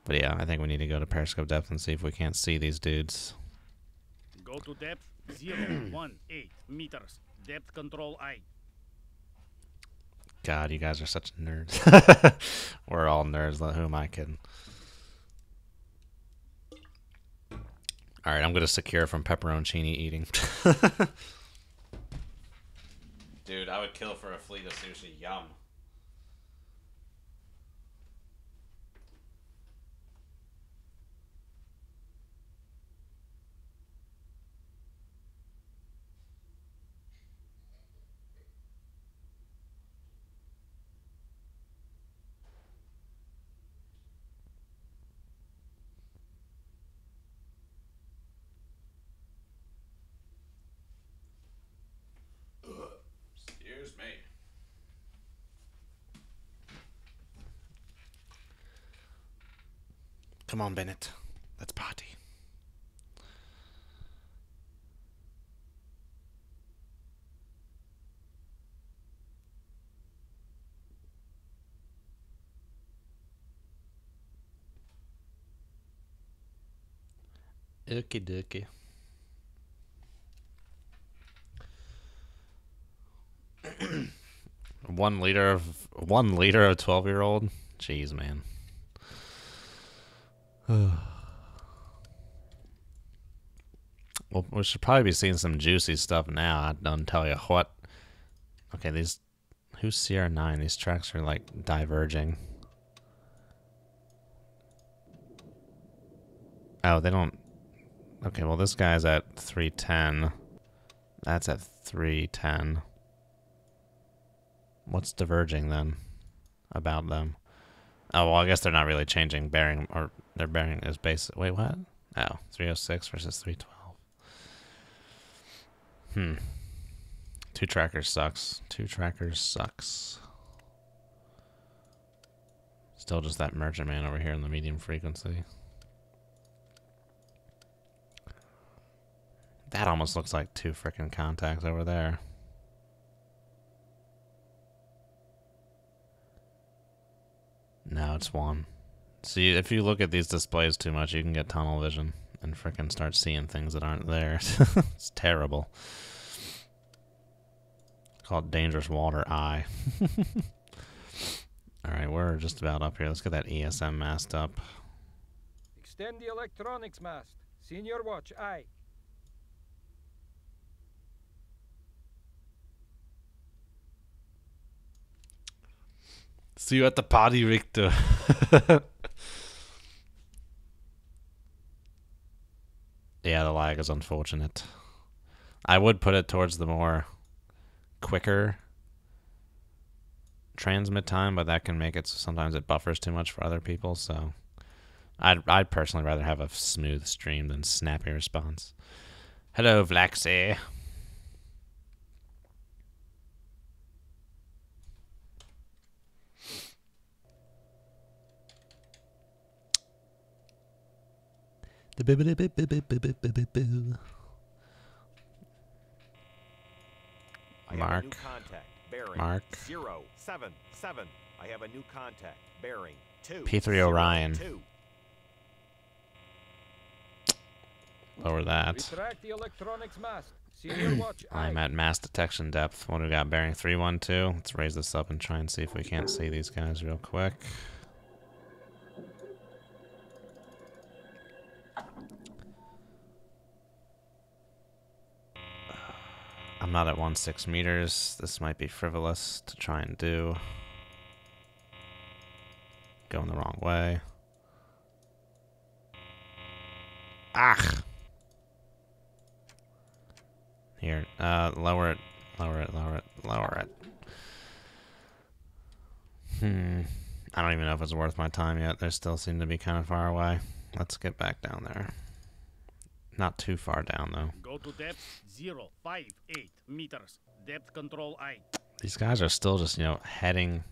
But yeah, I think we need to go to periscope depth and see if we can't see these dudes. Go to depth 018 meters. Depth control I. God, you guys are such nerds. We're all nerds. Who am I kidding? All right, I'm gonna secure from pepperoncini eating. Dude, I would kill for a fleet of sushi. Yum. Excuse me. Come on, Bennett. Let's party. Okie dokie. One liter of 12-year-old. Jeez, man. Well, we should probably be seeing some juicy stuff now. I don't tell you what. Okay, these. Who's Sierra 9? These tracks are like diverging. Oh, they don't. Okay, well, this guy's at 310. That's at 310. What's diverging then about them? Oh, well, I guess they're not really changing bearing, or their bearing is basic. Wait, what? Oh, 306 versus 312. Two trackers sucks. Two trackers sucks. Still just that merchant man over here in the medium frequency. That almost looks like two frickin' contacts over there. No, it's one. See, if you look at these displays too much, you can get tunnel vision and frickin' start seeing things that aren't there. It's terrible. It's called dangerous water eye. Alright, we're just about up here. Let's get that ESM mast up. Extend the electronics mast. Senior watch, aye. See you at the party, Victor. Yeah, the lag is unfortunate. I would put it towards the more quicker transmit time, but that can make it so sometimes it buffers too much for other people, so I'd personally rather have a smooth stream than snappy response. Hello, Vlaxy. Mark. Mark. 077. I have a new contact. Bearing 2. P3 Orion. 2. Lower that. Retract the electronics mast. Senior watch, aye. I'm at mass detection depth. What do we got? Bearing 312. Let's raise this up and try and see if we can't see these guys real quick. I'm not at 1.6 meters. This might be frivolous to try and do. Going the wrong way. Ah! Here, lower it, lower it, lower it, lower it. I don't even know if it's worth my time yet. They still seem to be kind of far away. Let's get back down there. Not too far down, though. Go to depth 058 meters. Depth control I. These guys are still just, you know, heading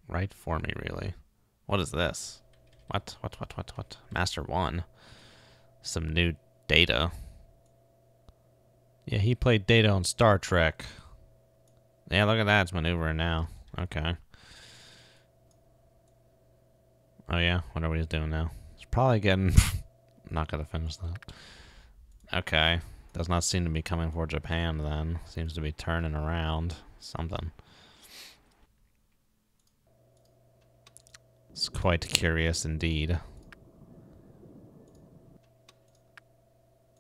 right for me, really. What is this? What? Master 1. Some new data. Yeah, he played data on Star Trek. Yeah, look at that. It's maneuvering now. Okay. Oh, yeah? Whatever he's doing now. He's probably getting... not gonna finish that. Okay. Does not seem to be coming for Japan, then. Seems to be turning around. Something. It's quite curious indeed.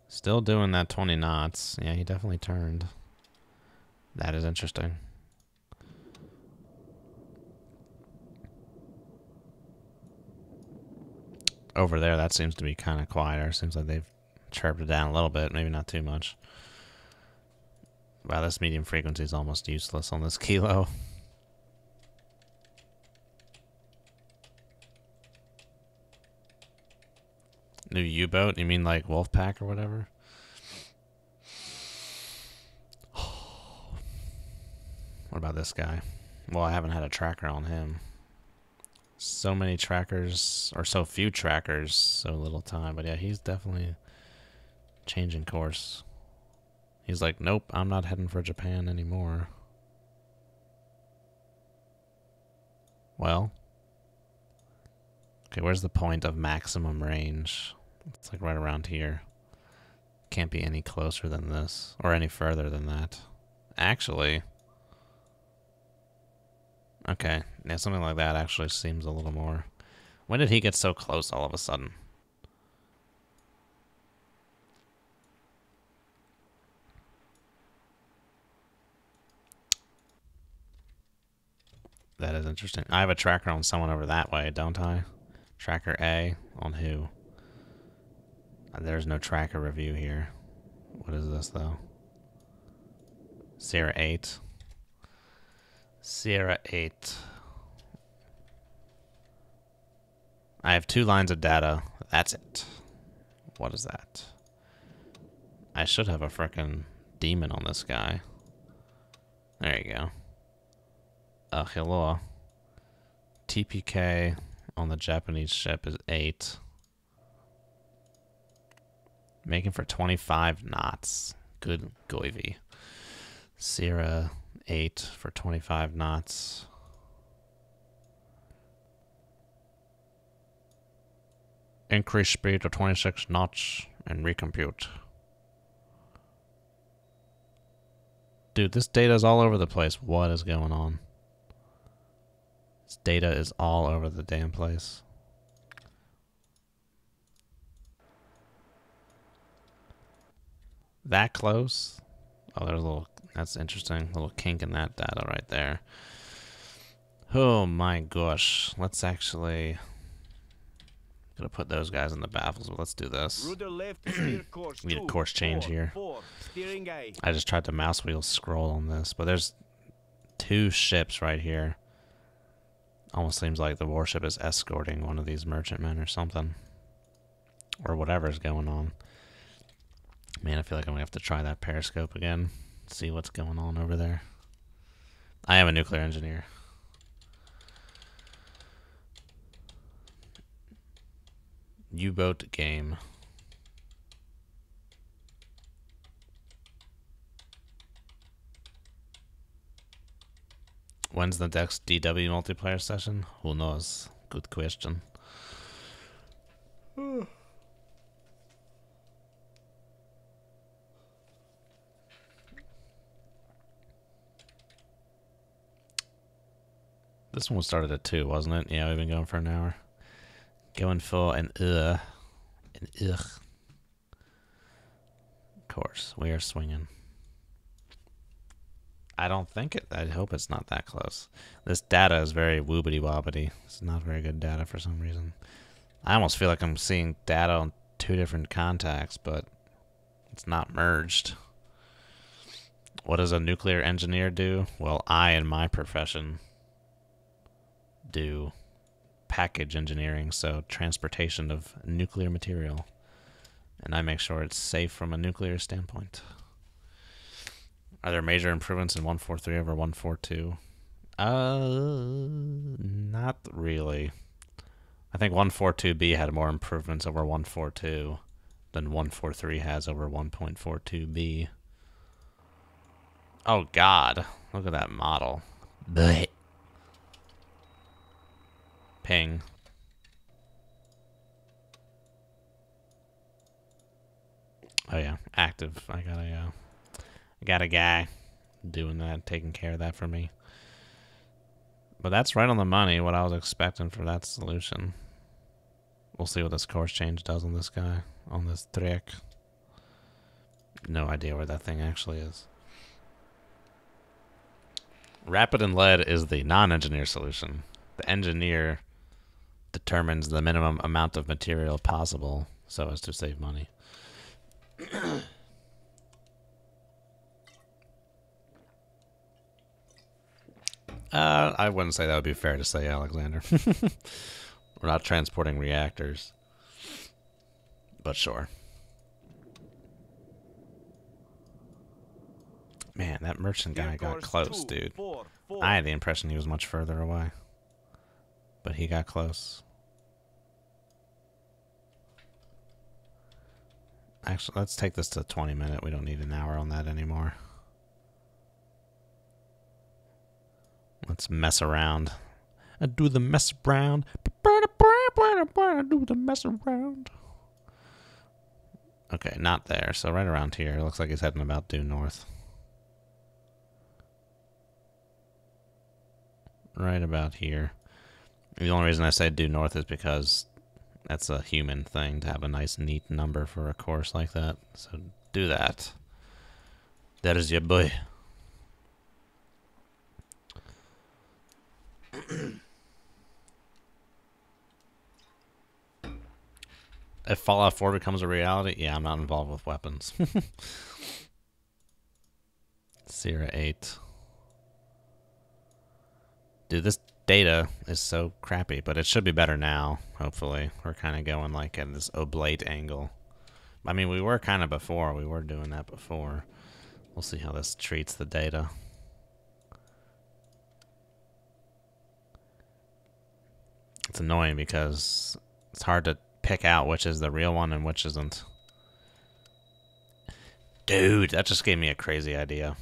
Still doing that 20 knots. Yeah, he definitely turned. That is interesting. Over there, that seems to be kind of quieter. Seems like they've chirped it down a little bit. Maybe not too much. Wow, this medium frequency is almost useless on this kilo. New U-boat? You mean like Wolfpack or whatever? What about this guy? Well, I haven't had a tracker on him. So many trackers, or so few trackers, so little time. But yeah, he's definitely changing course. He's like, nope, I'm not heading for Japan anymore. Well. Okay, where's the point of maximum range? It's like right around here. Can't be any closer than this, or any further than that. Actually. Okay, yeah, something like that actually seems a little more... When did he get so close all of a sudden? That is interesting. I have a tracker on someone over that way, don't I? Tracker A on who? There's no tracker review here. What is this, though? Sierra 8. Sierra 8. I have 2 lines of data. That's it. What is that? I should have a frickin' demon on this guy. There you go. Hello. TPK on the Japanese ship is 8. Making for 25 knots. Good goivy. Sierra 8 for 25 knots. Increase speed to 26 knots and recompute. Dude, this data is all over the place. What is going on? This data is all over the damn place. That close? Oh, there's a little, that's interesting. Little kink in that data right there. Oh my gosh. Let's actually, gonna put those guys in the baffles, but let's do this. Rudder left, steer course Need a 2, course change 4, here. 4, steering aye. I just tried to mouse wheel scroll on this, but there's 2 ships right here. Almost seems like the warship is escorting one of these merchantmen or something. Or whatever's going on. Man, I feel like I'm gonna have to try that periscope again. See what's going on over there. I am a nuclear engineer. U-boat game. When's the next DW multiplayer session? Who knows? Good question. This one started at 2, wasn't it? Yeah, we've been going for an hour. Going for an ugh. An ugh. Of course, we are swinging. I don't think it. I hope it's not that close. This data is very woobity wobbity. It's not very good data for some reason. I almost feel like I'm seeing data on 2 different contacts, but it's not merged. What does a nuclear engineer do? Well, I, in my profession, do package engineering, so transportation of nuclear material. And I make sure it's safe from a nuclear standpoint. Are there major improvements in 143 over 142? Not really. I think 142B had more improvements over 142 than 143 has over 1.42B. Oh God, look at that model. Blech. Ping. Oh yeah, active. I got a guy doing that, taking care of that for me. But that's right on the money, what I was expecting for that solution. We'll see what this course change does on this guy, on this trick. No idea where that thing actually is. Rapid and lead is the non-engineer solution. The engineer determines the minimum amount of material possible so as to save money. I wouldn't say that would be fair to say, Alexander. We're not transporting reactors. But sure. Man, that merchant guy got close, dude. I had the impression he was much further away. But he got close. Actually, let's take this to 20 minutes. We don't need an hour on that anymore. Let's mess around. I do the mess around. I do the mess around. Okay, not there. So right around here. It looks like he's heading about due north. Right about here. The only reason I say due north is because that's a human thing to have a nice, neat number for a course like that. So do that. That is your boy. If Fallout 4 becomes a reality, yeah, I'm not involved with weapons. Sierra 8. Dude, this data is so crappy, but it should be better now, hopefully. We're kind of going like at this oblate angle. I mean, we were kind of before. We were doing that before. We'll see how this treats the data. It's annoying because it's hard to pick out which is the real one and which isn't. Dude, that just gave me a crazy idea.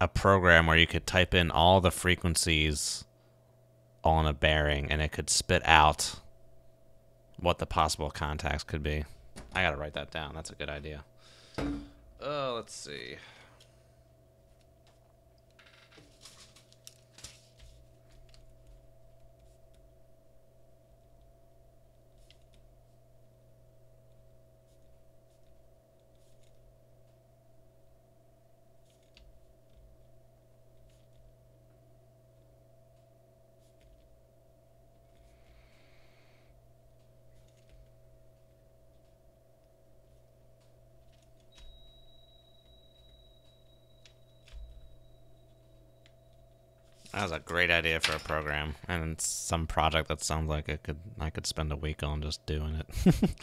A program where you could type in all the frequencies on a bearing and it could spit out what the possible contacts could be. I gotta write that down. That's a good idea. Let's see. That was a great idea for a program, and it's some project that sounds like I could spend a week on just doing it.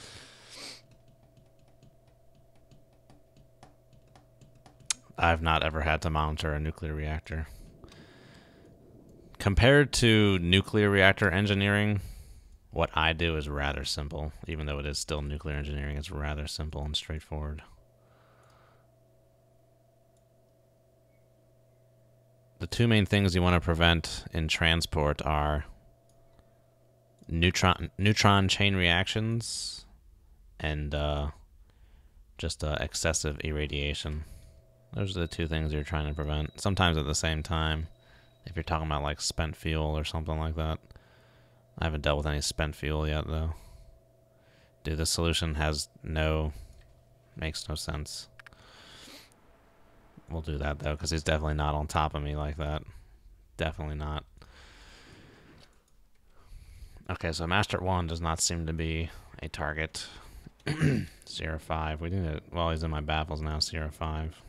I've not ever had to monitor a nuclear reactor. Compared to nuclear reactor engineering, what I do is rather simple. Even though it is still nuclear engineering, it's rather simple and straightforward. The two main things you want to prevent in transport are neutron chain reactions and just excessive irradiation. Those are the two things you're trying to prevent. Sometimes at the same time, if you're talking about like spent fuel or something like that. I haven't dealt with any spent fuel yet, though. Dude, this solution makes no sense. We'll do that, though, because he's definitely not on top of me like that. Definitely not. Okay, so Master 1 does not seem to be a target. Sierra 5. We need to... Well, he's in my baffles now, Sierra 5.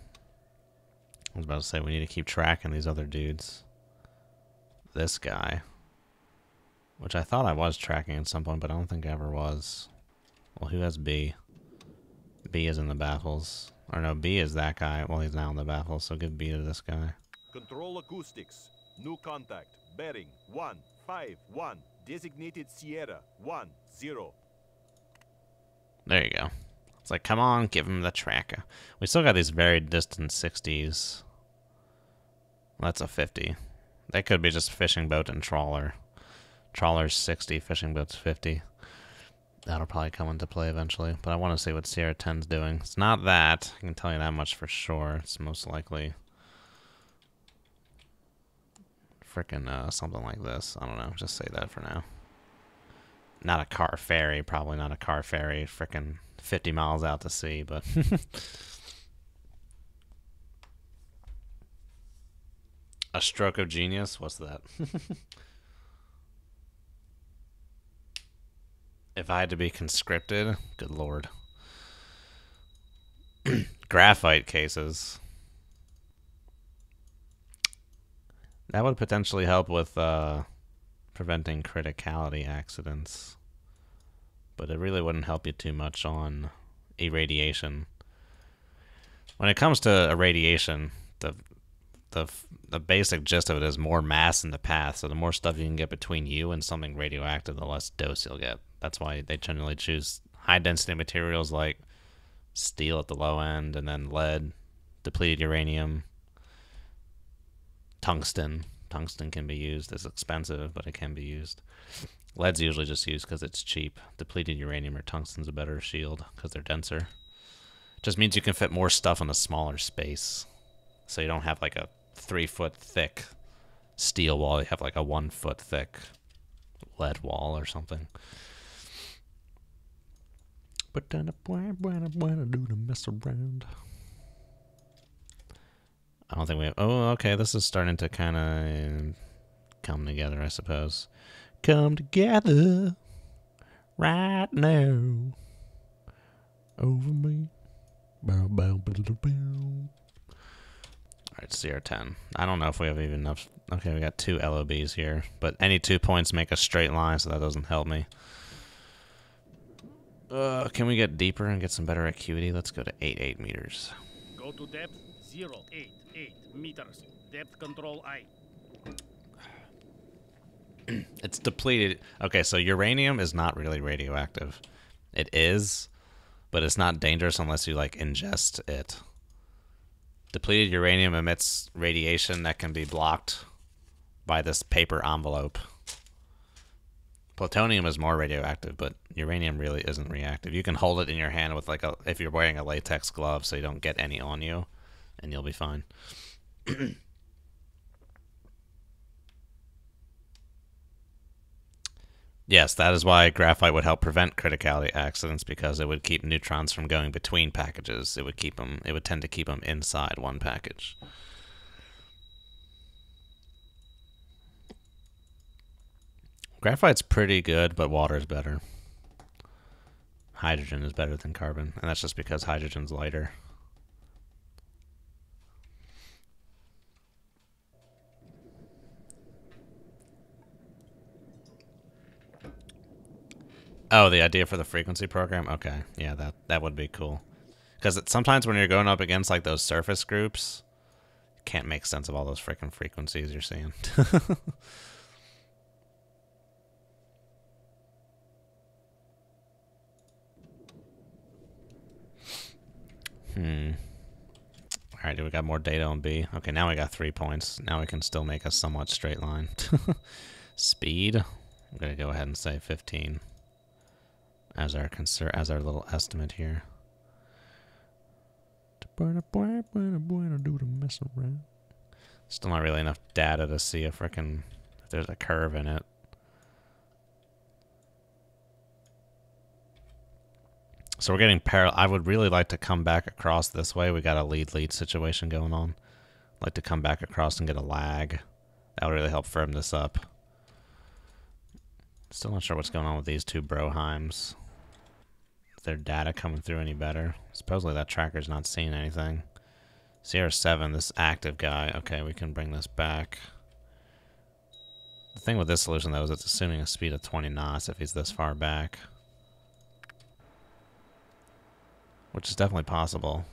I was about to say, we need to keep tracking these other dudes. This guy. Which I thought I was tracking at some point, but I don't think I ever was. Well, who has B? B is in the baffles. Or no, B is that guy. Well, he's now in the baffles, so give B to this guy. Control acoustics. New contact. Bearing 151. Designated Sierra 10. There you go. It's like, come on, give him the tracker. We still got these very distant 60s. Well, that's a 50. They could be just fishing boat and trawler. Trawler's 60, fishing boat's 50. That'll probably come into play eventually. But I want to see what Sierra 10's doing. It's not that. I can tell you that much for sure. It's most likely frickin' something like this. I don't know. Just say that for now. Not a car ferry. Probably not a car ferry. Frickin' 50 miles out to sea, but... A stroke of genius? What's that? If I had to be conscripted, good lord. Graphite cases. That would potentially help with preventing criticality accidents. But it really wouldn't help you too much on irradiation. When it comes to irradiation, the basic gist of it is more mass in the path. So the more stuff you can get between you and something radioactive, the less dose you'll get. That's why they generally choose high-density materials like steel at the low end, and then lead, depleted uranium, tungsten. Tungsten can be used. It's expensive, but it can be used. Lead's usually just used because it's cheap. Depleted uranium or tungsten's a better shield because they're denser. Just means you can fit more stuff in a smaller space. So you don't have like a 3-foot thick steel wall. You have like a 1-foot thick lead wall or something. But then do to mess around. I don't think we have... Oh, okay. This is starting to kind of come together, I suppose. Come together right now over me. Bow, bow, bow, bow. Alright, CR10. I don't know if we have even enough. Okay, we got 2 LOBs here, but any 2 points make a straight line, so that doesn't help me. Can we get deeper and get some better acuity? Let's go to 88 meters. Go to depth 088 meters. Depth control I. It's depleted. Okay, so uranium is not really radioactive. It is, but it's not dangerous unless you, like, ingest it. Depleted uranium emits radiation that can be blocked by this paper envelope. Plutonium is more radioactive, but uranium really isn't reactive. You can hold it in your hand with, like, if you're wearing a latex glove so you don't get any on you, and you'll be fine. Yes, that is why graphite would help prevent criticality accidents, because it would keep neutrons from going between packages. It would keep them. It would tend to keep them inside one package. Graphite's pretty good, but water is better. Hydrogen is better than carbon, and that's just because hydrogen's lighter. Oh, the idea for the frequency program? Okay, yeah, that would be cool. Because sometimes when you're going up against, like, those surface groups, you can't make sense of all those freaking frequencies you're seeing. Alright, do we got more data on B? Okay, now we got 3 points. Now we can still make a somewhat straight line. Speed? I'm going to go ahead and say 15. As our little estimate here. Still not really enough data to see if there's a curve in it. So we're getting parallel. I would really like to come back across this way. We got a lead situation going on. I'd like to come back across and get a lag. That would really help firm this up. Still not sure what's going on with these 2 Broheims. Is their data coming through any better? Supposedly that tracker's not seeing anything. CR7, this active guy. Okay, we can bring this back. The thing with this solution, though, is it's assuming a speed of 20 knots if he's this far back. Which is definitely possible.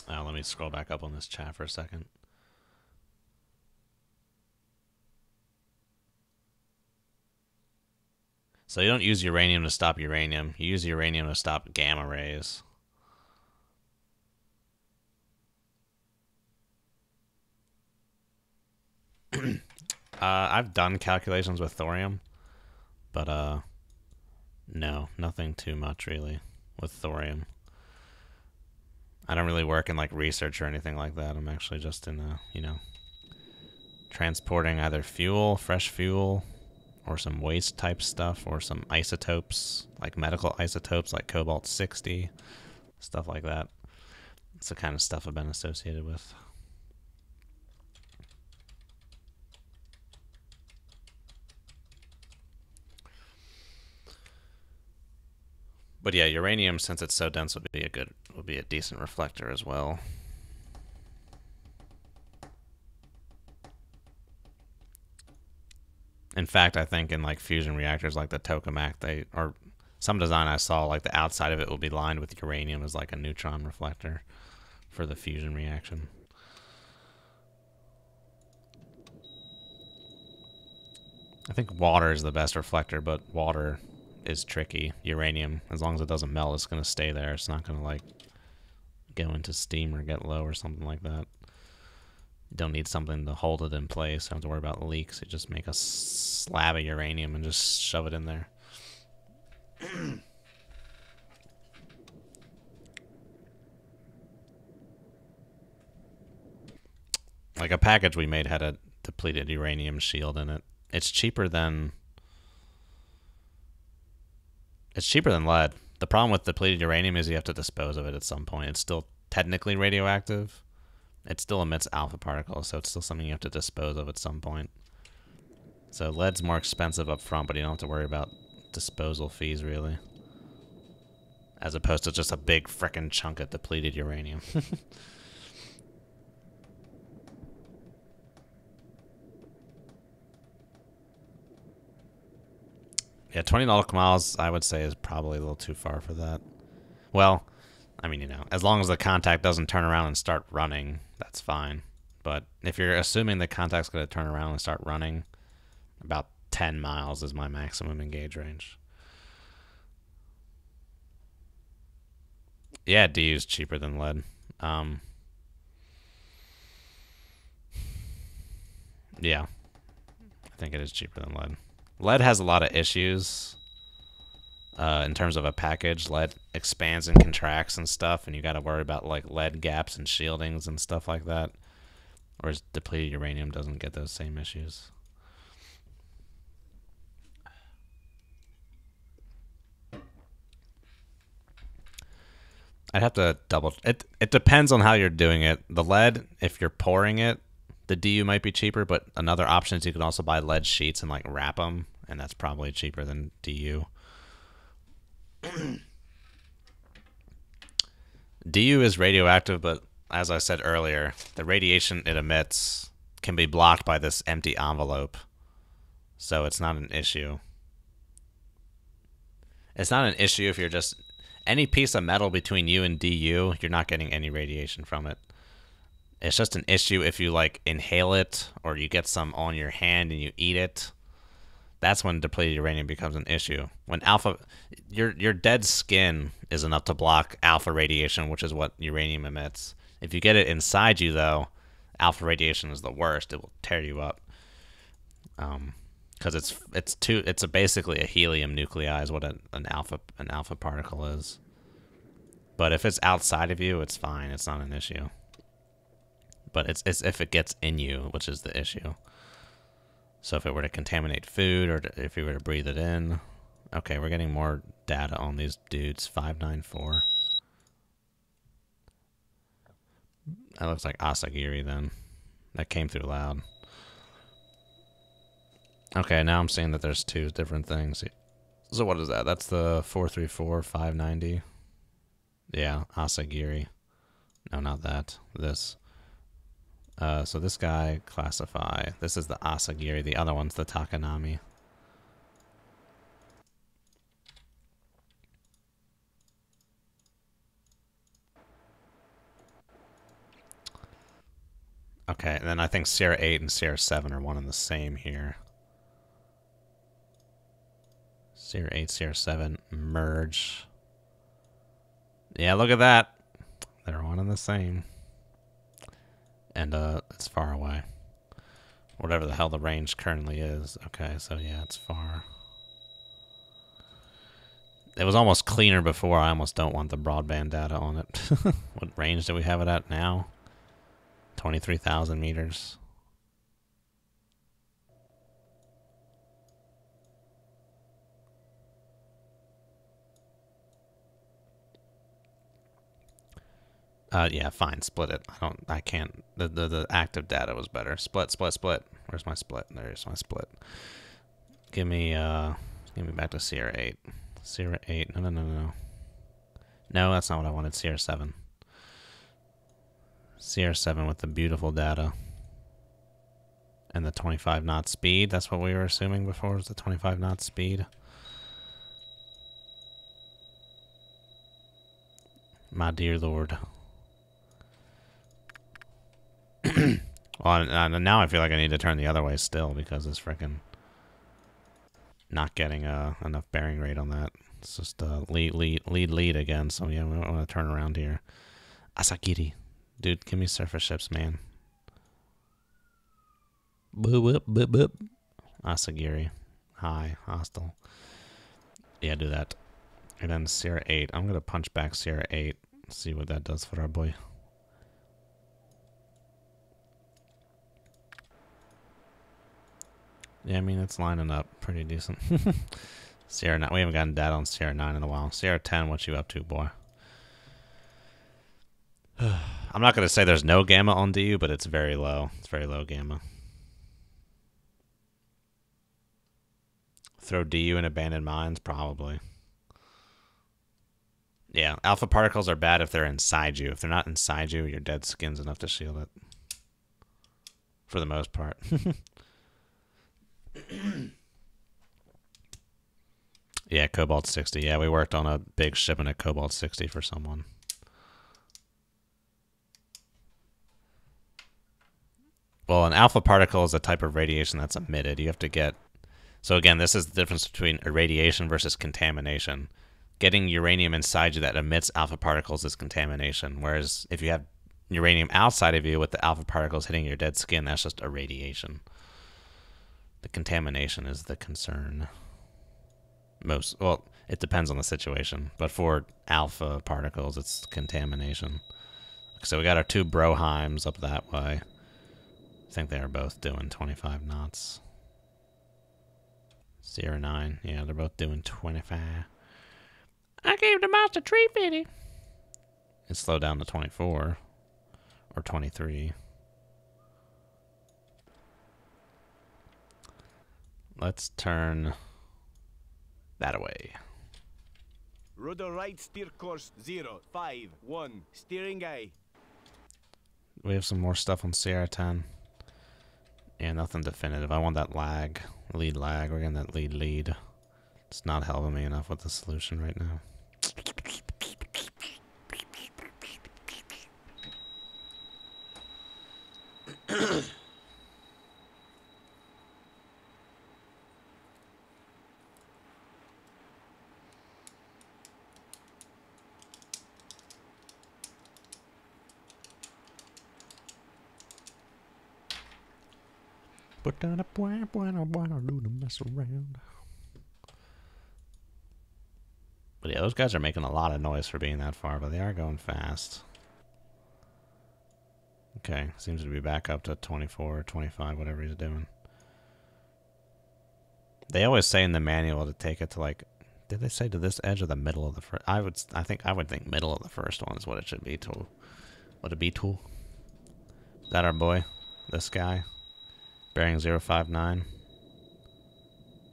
Let me scroll back up on this chat for a second. So you don't use uranium to stop uranium. You use uranium to stop gamma rays. I've done calculations with thorium. But, no, nothing too much, really, with thorium. I don't really work in, like, research or anything like that. I'm actually just in, you know, transporting either fuel, fresh fuel, or some waste-type stuff, or some isotopes, like medical isotopes, like cobalt-60, stuff like that. It's the kind of stuff I've been associated with. But yeah, uranium, since it's so dense, would be a decent reflector as well. In fact, I think in, like, fusion reactors like the tokamak, or some design I saw, like, the outside of it will be lined with uranium as, like, a neutron reflector for the fusion reaction. I think water is the best reflector, but water is tricky. Uranium, as long as it doesn't melt, it's going to stay there. It's not going to, like, go into steam or get low or something like that. You don't need something to hold it in place. You don't have to worry about leaks. You just make a slab of uranium and just shove it in there. Like, a package we made had a depleted uranium shield in it. It's cheaper than lead. The problem with depleted uranium is you have to dispose of it at some point. It's still technically radioactive. It still emits alpha particles, so it's still something you have to dispose of at some point. So lead's more expensive up front, but you don't have to worry about disposal fees, really. as opposed to just a big frickin' chunk of depleted uranium. Yeah, 20 nautical miles, I would say, is probably a little too far for that. Well, I mean, you know, as long as the contact doesn't turn around and start running, that's fine. But if you're assuming the contact's going to turn around and start running, about 10 miles is my maximum engage range. Yeah, DU is cheaper than lead. Yeah, I think it is cheaper than lead. Lead has a lot of issues in terms of a package. Lead expands and contracts and stuff, and you got to worry about like lead gaps and shieldings and stuff like that. Whereas depleted uranium doesn't get those same issues. I'd have to double. It depends on how you're doing it. The lead, if you're pouring it, the DU might be cheaper, but another option is you can also buy lead sheets and like wrap them, and that's probably cheaper than DU. DU is radioactive, but as I said earlier, the radiation it emits can be blocked by this empty envelope, so it's not an issue. It's not an issue if you're just any piece of metal between you and DU, you're not getting any radiation from it. It's just an issue if you like inhale it or you get some on your hand and you eat it. That's when depleted uranium becomes an issue. When alpha, your dead skin is enough to block alpha radiation, which is what uranium emits. If you get it inside you, though, alpha radiation is the worst. It will tear you up. Because it's basically a helium nuclei is what an alpha particle is. But if it's outside of you, it's fine. It's not an issue. But it's if it gets in you, which is the issue. So if it were to contaminate food or if you were to breathe it in. Okay, we're getting more data on these dudes. 594. That looks like Asagiri then. That came through loud. Okay, now I'm seeing that there's two different things. So what is that? That's the 434, 590. Yeah, Asagiri. No, not that. This. So this guy, classify. This is the Asagiri. The other one's the Takanami. Okay, and then I think Sierra 8 and Sierra 7 are one and the same here. Sierra 8, Sierra 7, merge. Yeah, look at that. They're one and the same. And it's far away. Whatever the hell the range currently is. Okay, so yeah, it's far. It was almost cleaner before. I almost don't want the broadband data on it. What range do we have it at now? 23,000 meters. Yeah, fine. Split it. I can't. The active data was better. Split. Where's my split? There's my split. Give me back to Sierra 8. Sierra 8. No. No, that's not what I wanted. Sierra 7. Sierra 7 with the beautiful data. And the 25 knot speed. That's what we were assuming before, was the 25 knot speed. My dear Lord. Well, now I feel like I need to turn the other way still because it's freaking not getting enough bearing rate on that. It's just lead again. So yeah, we don't want to turn around here. Asagiri, dude, give me surface ships, man. Boop. Asagiri, hi, hostile. Yeah, do that. And then Sierra 8. I'm gonna punch back Sierra 8. See what that does for our boy. Yeah, I mean, it's lining up pretty decent. Sierra 9, we haven't gotten data on Sierra 9 in a while. Sierra 10, what you up to, boy? I'm not going to say there's no gamma on DU, but it's very low. It's very low gamma. Throw DU in abandoned mines? Probably. Yeah, alpha particles are bad if they're inside you. If they're not inside you, your dead skin's enough to shield it. For the most part. Yeah, Cobalt 60. Yeah, we worked on a big shipment of Cobalt 60 for someone. Well, an alpha particle is a type of radiation that's emitted. You have to get... So again, this is the difference between irradiation versus contamination. Getting uranium inside you that emits alpha particles is contamination, whereas if you have uranium outside of you with the alpha particles hitting your dead skin, that's just irradiation. The contamination is the concern. Well, it depends on the situation, but for alpha particles, it's contamination. So we got our 2 broheims up that way. I think they are both doing 25 knots. 09. Yeah, they're both doing 25. I gave the mouse a 350. It slowed down to 24 or 23. Let's turn that away. Rudder right, steer course 051. Steering eye. We have some more stuff on Sierra 10. Yeah, nothing definitive. I want that lag. Lead lag. We're getting that lead. It's not helping me enough with the solution right now. Put down a point, do the mess around. But yeah, those guys are making a lot of noise for being that far, but they are going fast. Okay, seems to be back up to 24 or 25, whatever he's doing. They always say in the manual to take it to like, did they say to this edge or the middle of the first? I would think middle of the first one is what it should be. Tool. Would it be tool? Is that our boy? This guy? Bearing 059.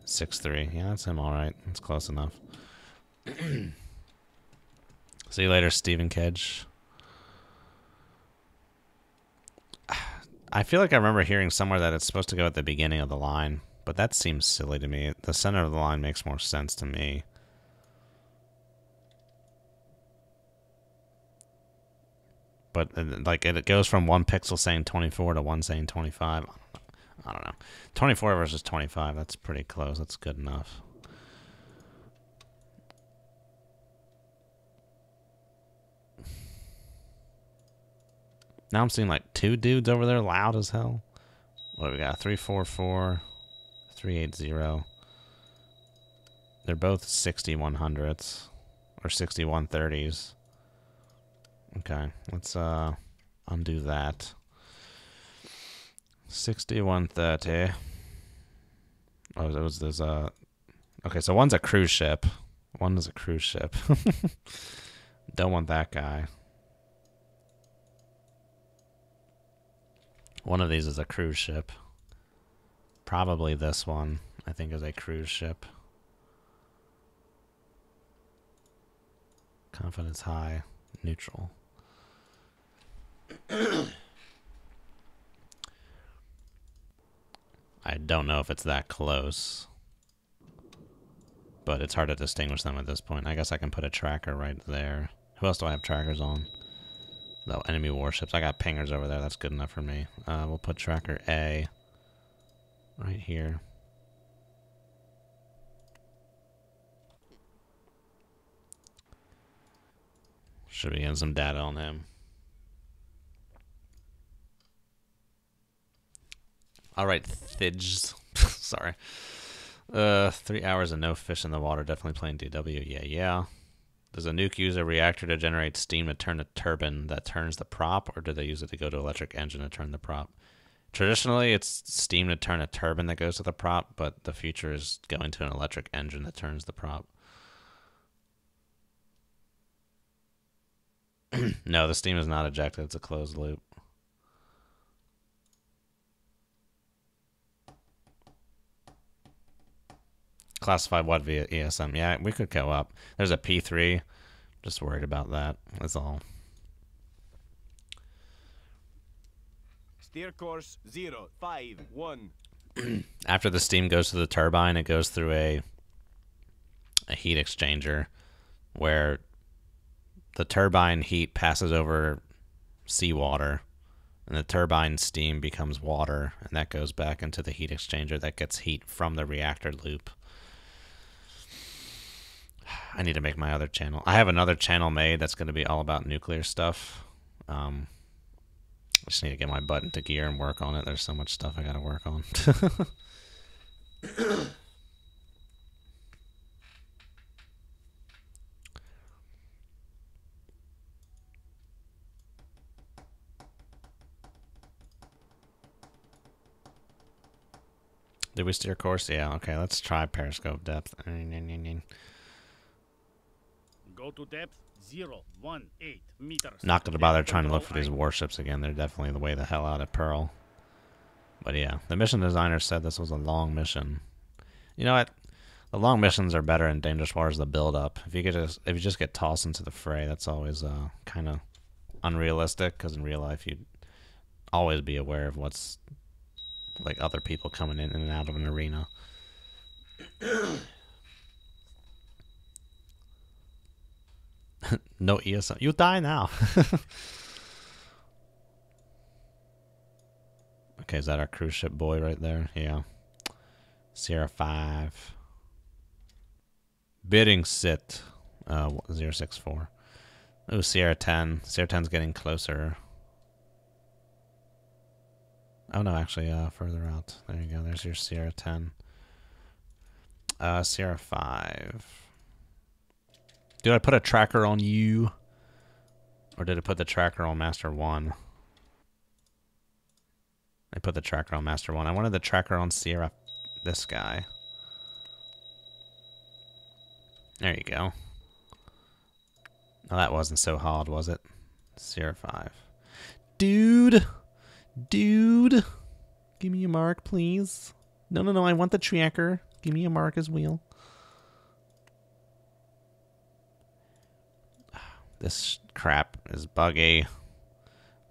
63. Yeah, that's him all right. That's close enough. See you later, Stephen Kedge. I feel like I remember hearing somewhere that it's supposed to go at the beginning of the line, but that seems silly to me. The center of the line makes more sense to me. But like it goes from one pixel saying 24 to one saying 25. I don't know. 24 versus 25, that's pretty close. That's good enough. Now I'm seeing like 2 dudes over there loud as hell. What do we got? 344, 380. They're both 6100s or 6130s. Okay, let's undo that. 6130. Oh, it was this okay, so one's a cruise ship. One is a cruise ship. Don't want that guy. One of these is a cruise ship. Probably this one, I think, is a cruise ship. Confidence high, neutral. I don't know if it's that close, but it's hard to distinguish them at this point. I guess I can put a tracker right there. Who else do I have trackers on? No, enemy warships. I got pingers over there. That's good enough for me. We'll put tracker A right here. Should be getting some data on him. All right, Thidges. Sorry. 3 hours and no fish in the water. Definitely playing DW. Yeah. Does a nuke use a reactor to generate steam to turn a turbine that turns the prop, or do they use it to go to electric engine to turn the prop? Traditionally, it's steam to turn a turbine that goes to the prop, but the future is going to an electric engine that turns the prop. No, the steam is not ejected. It's a closed loop. Classified what via ESM? Yeah, we could go up. There's a P3 Just worried about that. That's all. Steer course 051. After the steam goes to the turbine, it goes through a heat exchanger where the turbine heat passes over seawater, and the turbine steam becomes water, and that goes back into the heat exchanger that gets heat from the reactor loop. I need to make my other channel. I have another channel made that's going to be all about nuclear stuff. I just need to get my butt into gear and work on it. There's so much stuff I got to work on. Did we steer course? Yeah, okay, let's try periscope depth. Go to depth 018 meters. Not going to bother Depth trying to look for control these I. warships again. They're definitely the way the hell out at Pearl. But yeah, the mission designer said this was a long mission. You know what? The long missions are better in Dangerous Waters. The build up. If you just get tossed into the fray, that's always kind of unrealistic. Because in real life, you'd always be aware of what's like other people coming in and out of an arena. No ESM. You die now. Okay, is that our cruise ship boy right there? Yeah. Sierra 5. Bidding sit. 064. Oh, Sierra 10. Sierra 10's getting closer. Oh, no, actually, further out. There you go. There's your Sierra 10. Sierra 5. Did I put a tracker on you? Or did I put the tracker on Master 1? I put the tracker on Master 1. I wanted the tracker on Sierra, this guy. There you go. No, that wasn't so hard, was it? Sierra 5. Dude! Dude! Give me a mark, please. No, no, no, I want the tracker. Give me a mark as well. This crap is buggy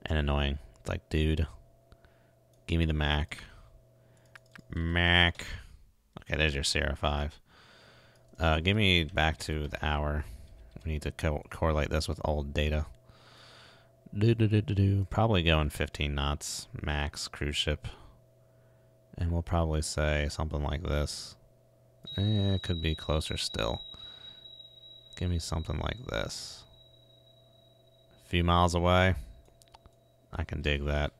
and annoying. It's like, dude, give me the Mac. Mac. Okay, there's your Sierra 5. Give me back to the hour. We need to correlate this with old data. Probably going 15 knots max cruise ship. And we'll probably say something like this. It could be closer still. Give me something like this. A few miles away. I can dig that.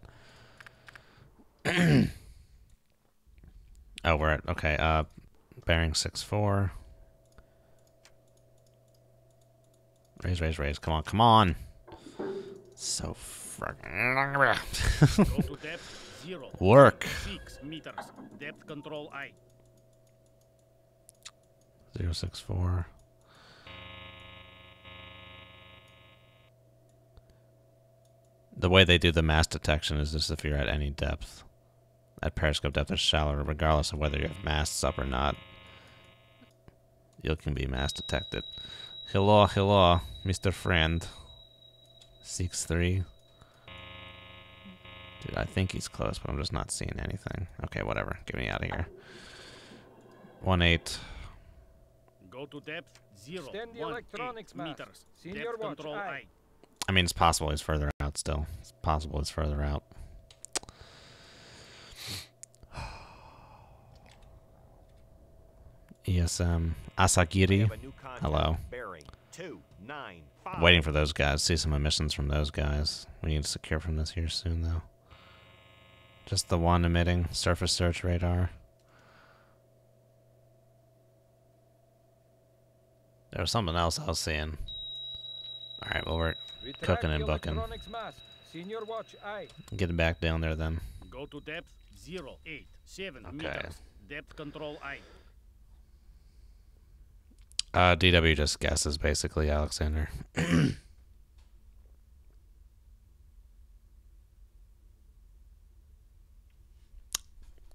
Oh, we're at, okay, bearing 6-4. Raise, raise, raise. Come on, come on. So fucking. Go to depth 0. Work. 6 meters. Depth control I. 064. The way they do the mass detection is just if you're at any depth. At periscope depth is shallower, regardless of whether you have masts up or not. You can be mass detected. Hello, hello, Mr. Friend. 6-3. Dude, I think he's close, but I'm just not seeing anything. Okay, whatever. Get me out of here. 1-8. Go to depth 0. Stand the 1 electronics 8 mask. meters. Senior Depth watch, control aye. I mean, it's possible he's further out still. It's possible it's further out. ESM. Asagiri. Hello. Bearing 295. Waiting for those guys. See some emissions from those guys. We need to secure from this here soon, though. Just the one emitting. Surface search radar. There was something else I was seeing. Alright, well, we're Retract cooking and the booking. electronics mask. Senior watch, aye. Get back down there, then. Go to depth 087 Okay. meters. Depth control I. DW just guesses, basically, Alexander.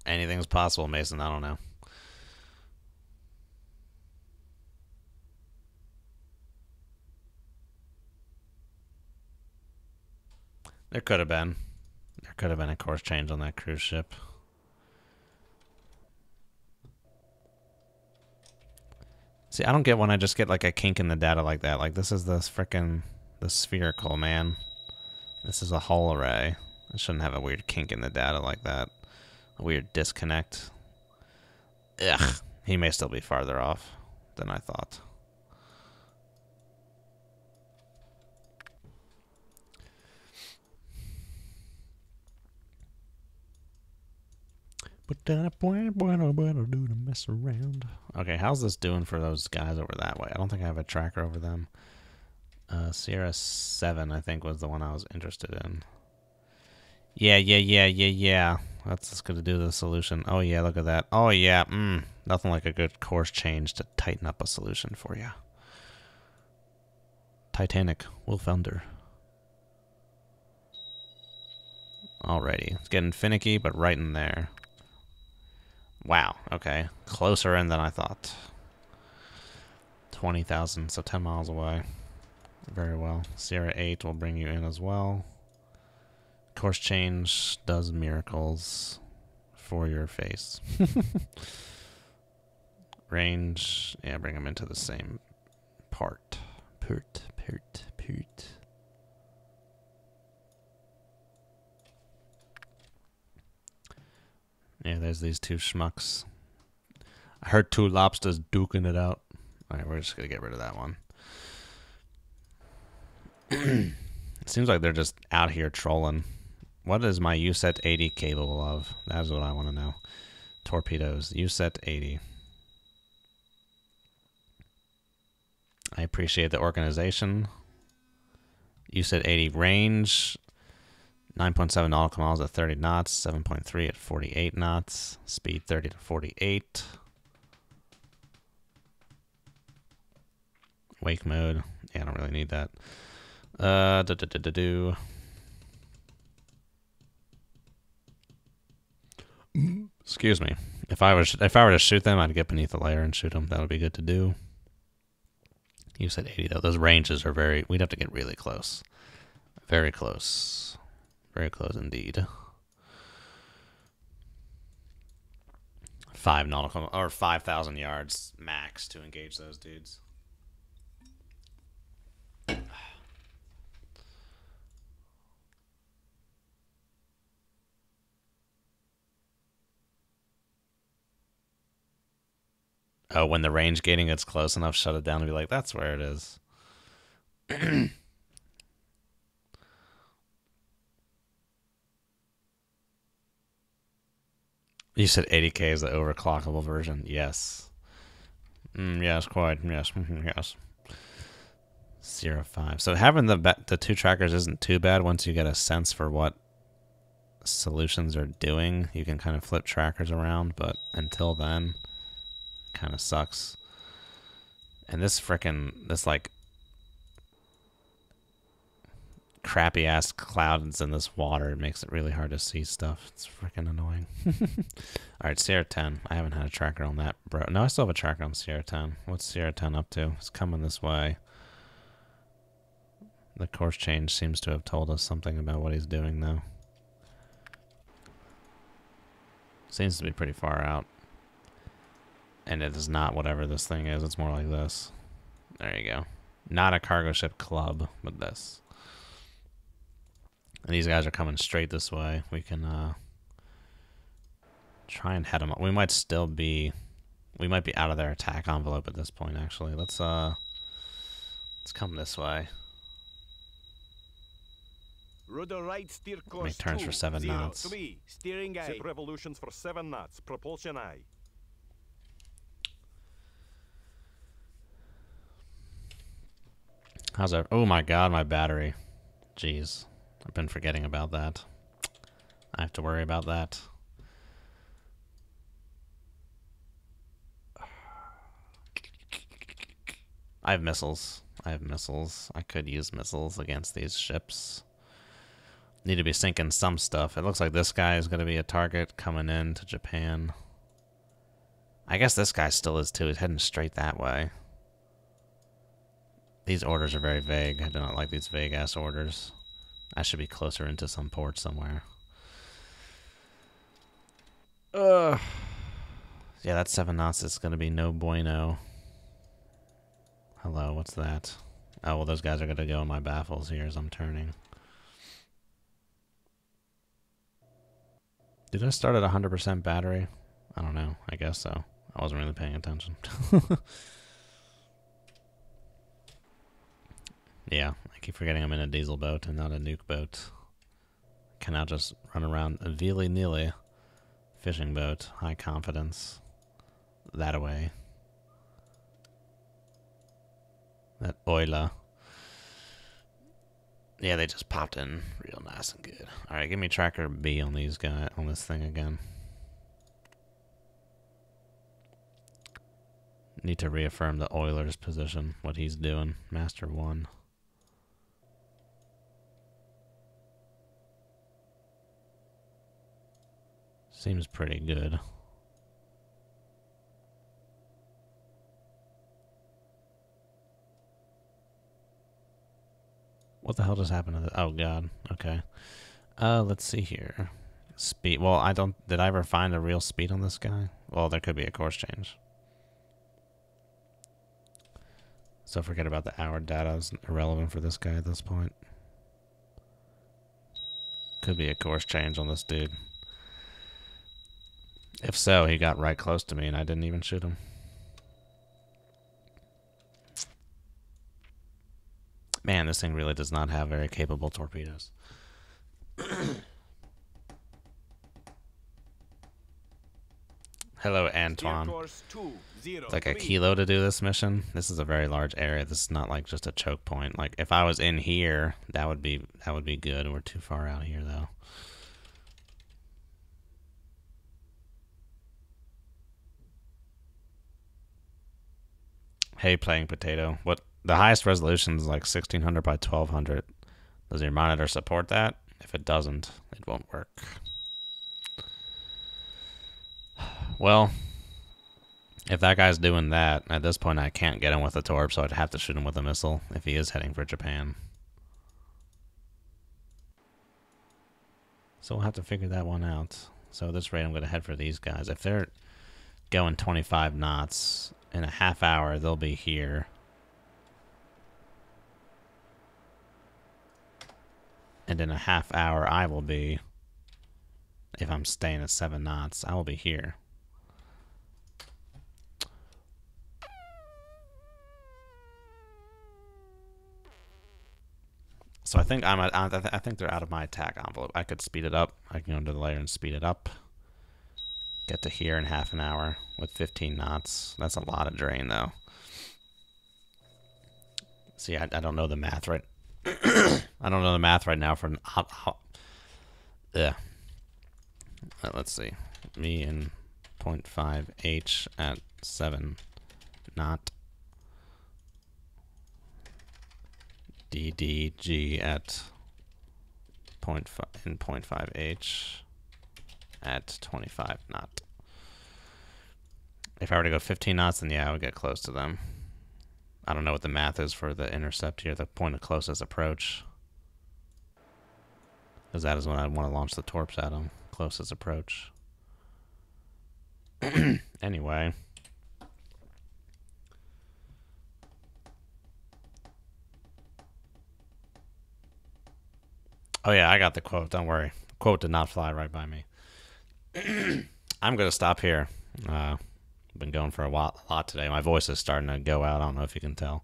Anything's possible, Mason. I don't know. There could have been. There could have been a course change on that cruise ship. See, I don't get when I just get like a kink in the data like that. Like this is the spherical, man. This is a hull array. I shouldn't have a weird kink in the data like that. A weird disconnect. Ugh. He may still be farther off than I thought. But then to mess around. Okay, how's this doing for those guys over that way? I don't think I have a tracker over them. Sierra 7, I think, was the one I was interested in. Yeah. That's just gonna do the solution. Oh yeah, look at that. Oh yeah, nothing like a good course change to tighten up a solution for you. Titanic will founder. Alrighty, it's getting finicky, but right in there. Wow, okay. Closer in than I thought. 20,000, so 10 miles away. Very well. Sierra 8 will bring you in as well. Course change does miracles for your face. Range, yeah, bring them into the same part. Pert. Yeah, there's these two schmucks. I heard two lobsters duking it out. Alright, we're just gonna get rid of that one. It seems like they're just out here trolling. What is my USET 80 capable of? That's what I want to know. Torpedoes. USET 80. I appreciate the organization. USET 80 range. 9.7 nautical miles at 30 knots. 7.3 at 48 knots. Speed 30 to 48. Wake mode. Yeah, I don't really need that. Excuse me. If I were to shoot them, I'd get beneath the layer and shoot them. That would be good to do. You said 80 though. Those ranges are very. We'd have to get really close. Very close. Very close indeed. 5 nautical or 5,000 yards max to engage those dudes. Oh, when the range gating gets close enough, shut it down and be like, that's where it is. You said 80K is the overclockable version. Yes. Yes, quite. Yes. Yes. 0.5. So having the two trackers isn't too bad once you get a sense for what solutions are doing. You can kind of flip trackers around, but until then, kind of sucks. And this like crappy ass clouds in this water, it makes it really hard to see stuff. It's freaking annoying. Alright, Sierra 10. I haven't had a tracker on that, bro. No, I still have a tracker on Sierra 10. What's Sierra 10 up to? It's coming this way. The course change seems to have told us something about what he's doing, though. Seems to be pretty far out. And it is not whatever this thing is. It's more like this. There you go. Not a cargo ship club, but this. And these guys are coming straight this way. We can try and head them up. We might be out of their attack envelope at this point, actually. Let's come this way. Rudder right, steer course Make turns for 7 knots. 3, steering eye. Set revolutions for 7 knots. Propulsion eye. How's that? Oh my god, my battery. Jeez. I've been forgetting about that. I have to worry about that. I have missiles. I could use missiles against these ships. Need to be sinking some stuff. It looks like this guy is going to be a target coming in to Japan. I guess this guy still is too. He's heading straight that way. These orders are very vague. I do not like these vague-ass orders. I should be closer into some port somewhere. Yeah, that 7 knots is going to be no bueno. Hello, what's that? Oh, well, those guys are going to go in my baffles here as I'm turning. Did I start at 100% battery? I don't know. I guess so. I wasn't really paying attention. Yeah, I keep forgetting I'm in a diesel boat and not a nuke boat. Can now just run around a willy-nilly fishing boat. High confidence. That away. That oiler. Yeah, they just popped in real nice and good. Alright, give me tracker B on these guys, on this thing again. Need to reaffirm the Oiler's position, what he's doing. Master 1. Seems pretty good. What the hell just happened to this? Oh god, okay. Let's see here. Speed, well, did I ever find a real speed on this guy? Well, there could be a course change. So forget about the hour data, is irrelevant for this guy at this point. Could be a course change on this dude. If so, he got right close to me and I didn't even shoot him. Man, this thing really does not have very capable torpedoes. Hello, Antoine. It's like a kilo to do this mission. This is a very large area. This is not like just a choke point. Like if I was in here, that would be good. We're too far out here though. Hey, playing potato. What the highest resolution is like 1600 by 1200. Does your monitor support that? If it doesn't, it won't work. Well, if that guy's doing that, at this point I can't get him with a torp, so I'd have to shoot him with a missile if he is heading for Japan. So we'll have to figure that one out. So at this rate, I'm going to head for these guys. If they're going 25 knots, in a half hour, they'll be here. And in a half hour, I will be, if I'm staying at 7 knots, I will be here. So I think I think they're out of my attack envelope. I could speed it up. I can go into the layer and speed it up. Get to here in half an hour with 15 knots. That's a lot of drain, though. See, I don't know the math right. I don't know the math right now for an let's see. Me in 0.5 H at 7 knot. DDG at 0.5 H at 25 knot. If I were to go 15 knots, then yeah, I would get close to them. I don't know what the math is for the intercept here, the point of closest approach. Because that is when I want to launch the torps at them. Closest approach. Anyway. Oh yeah, I got the quote, don't worry. The quote did not fly right by me. I'm going to stop here. I've been going for a lot today. My voice is starting to go out. I don't know if you can tell.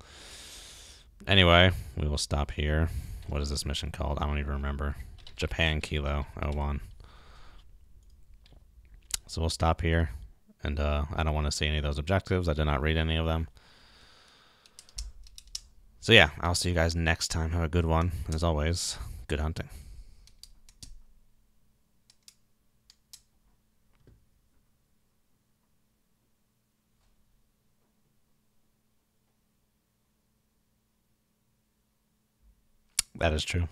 Anyway, we will stop here. What is this mission called? I don't even remember. Japan Kilo 01. So we'll stop here. And I don't want to see any of those objectives. I did not read any of them. So yeah, I'll see you guys next time. Have a good one. And as always, good hunting. That is true.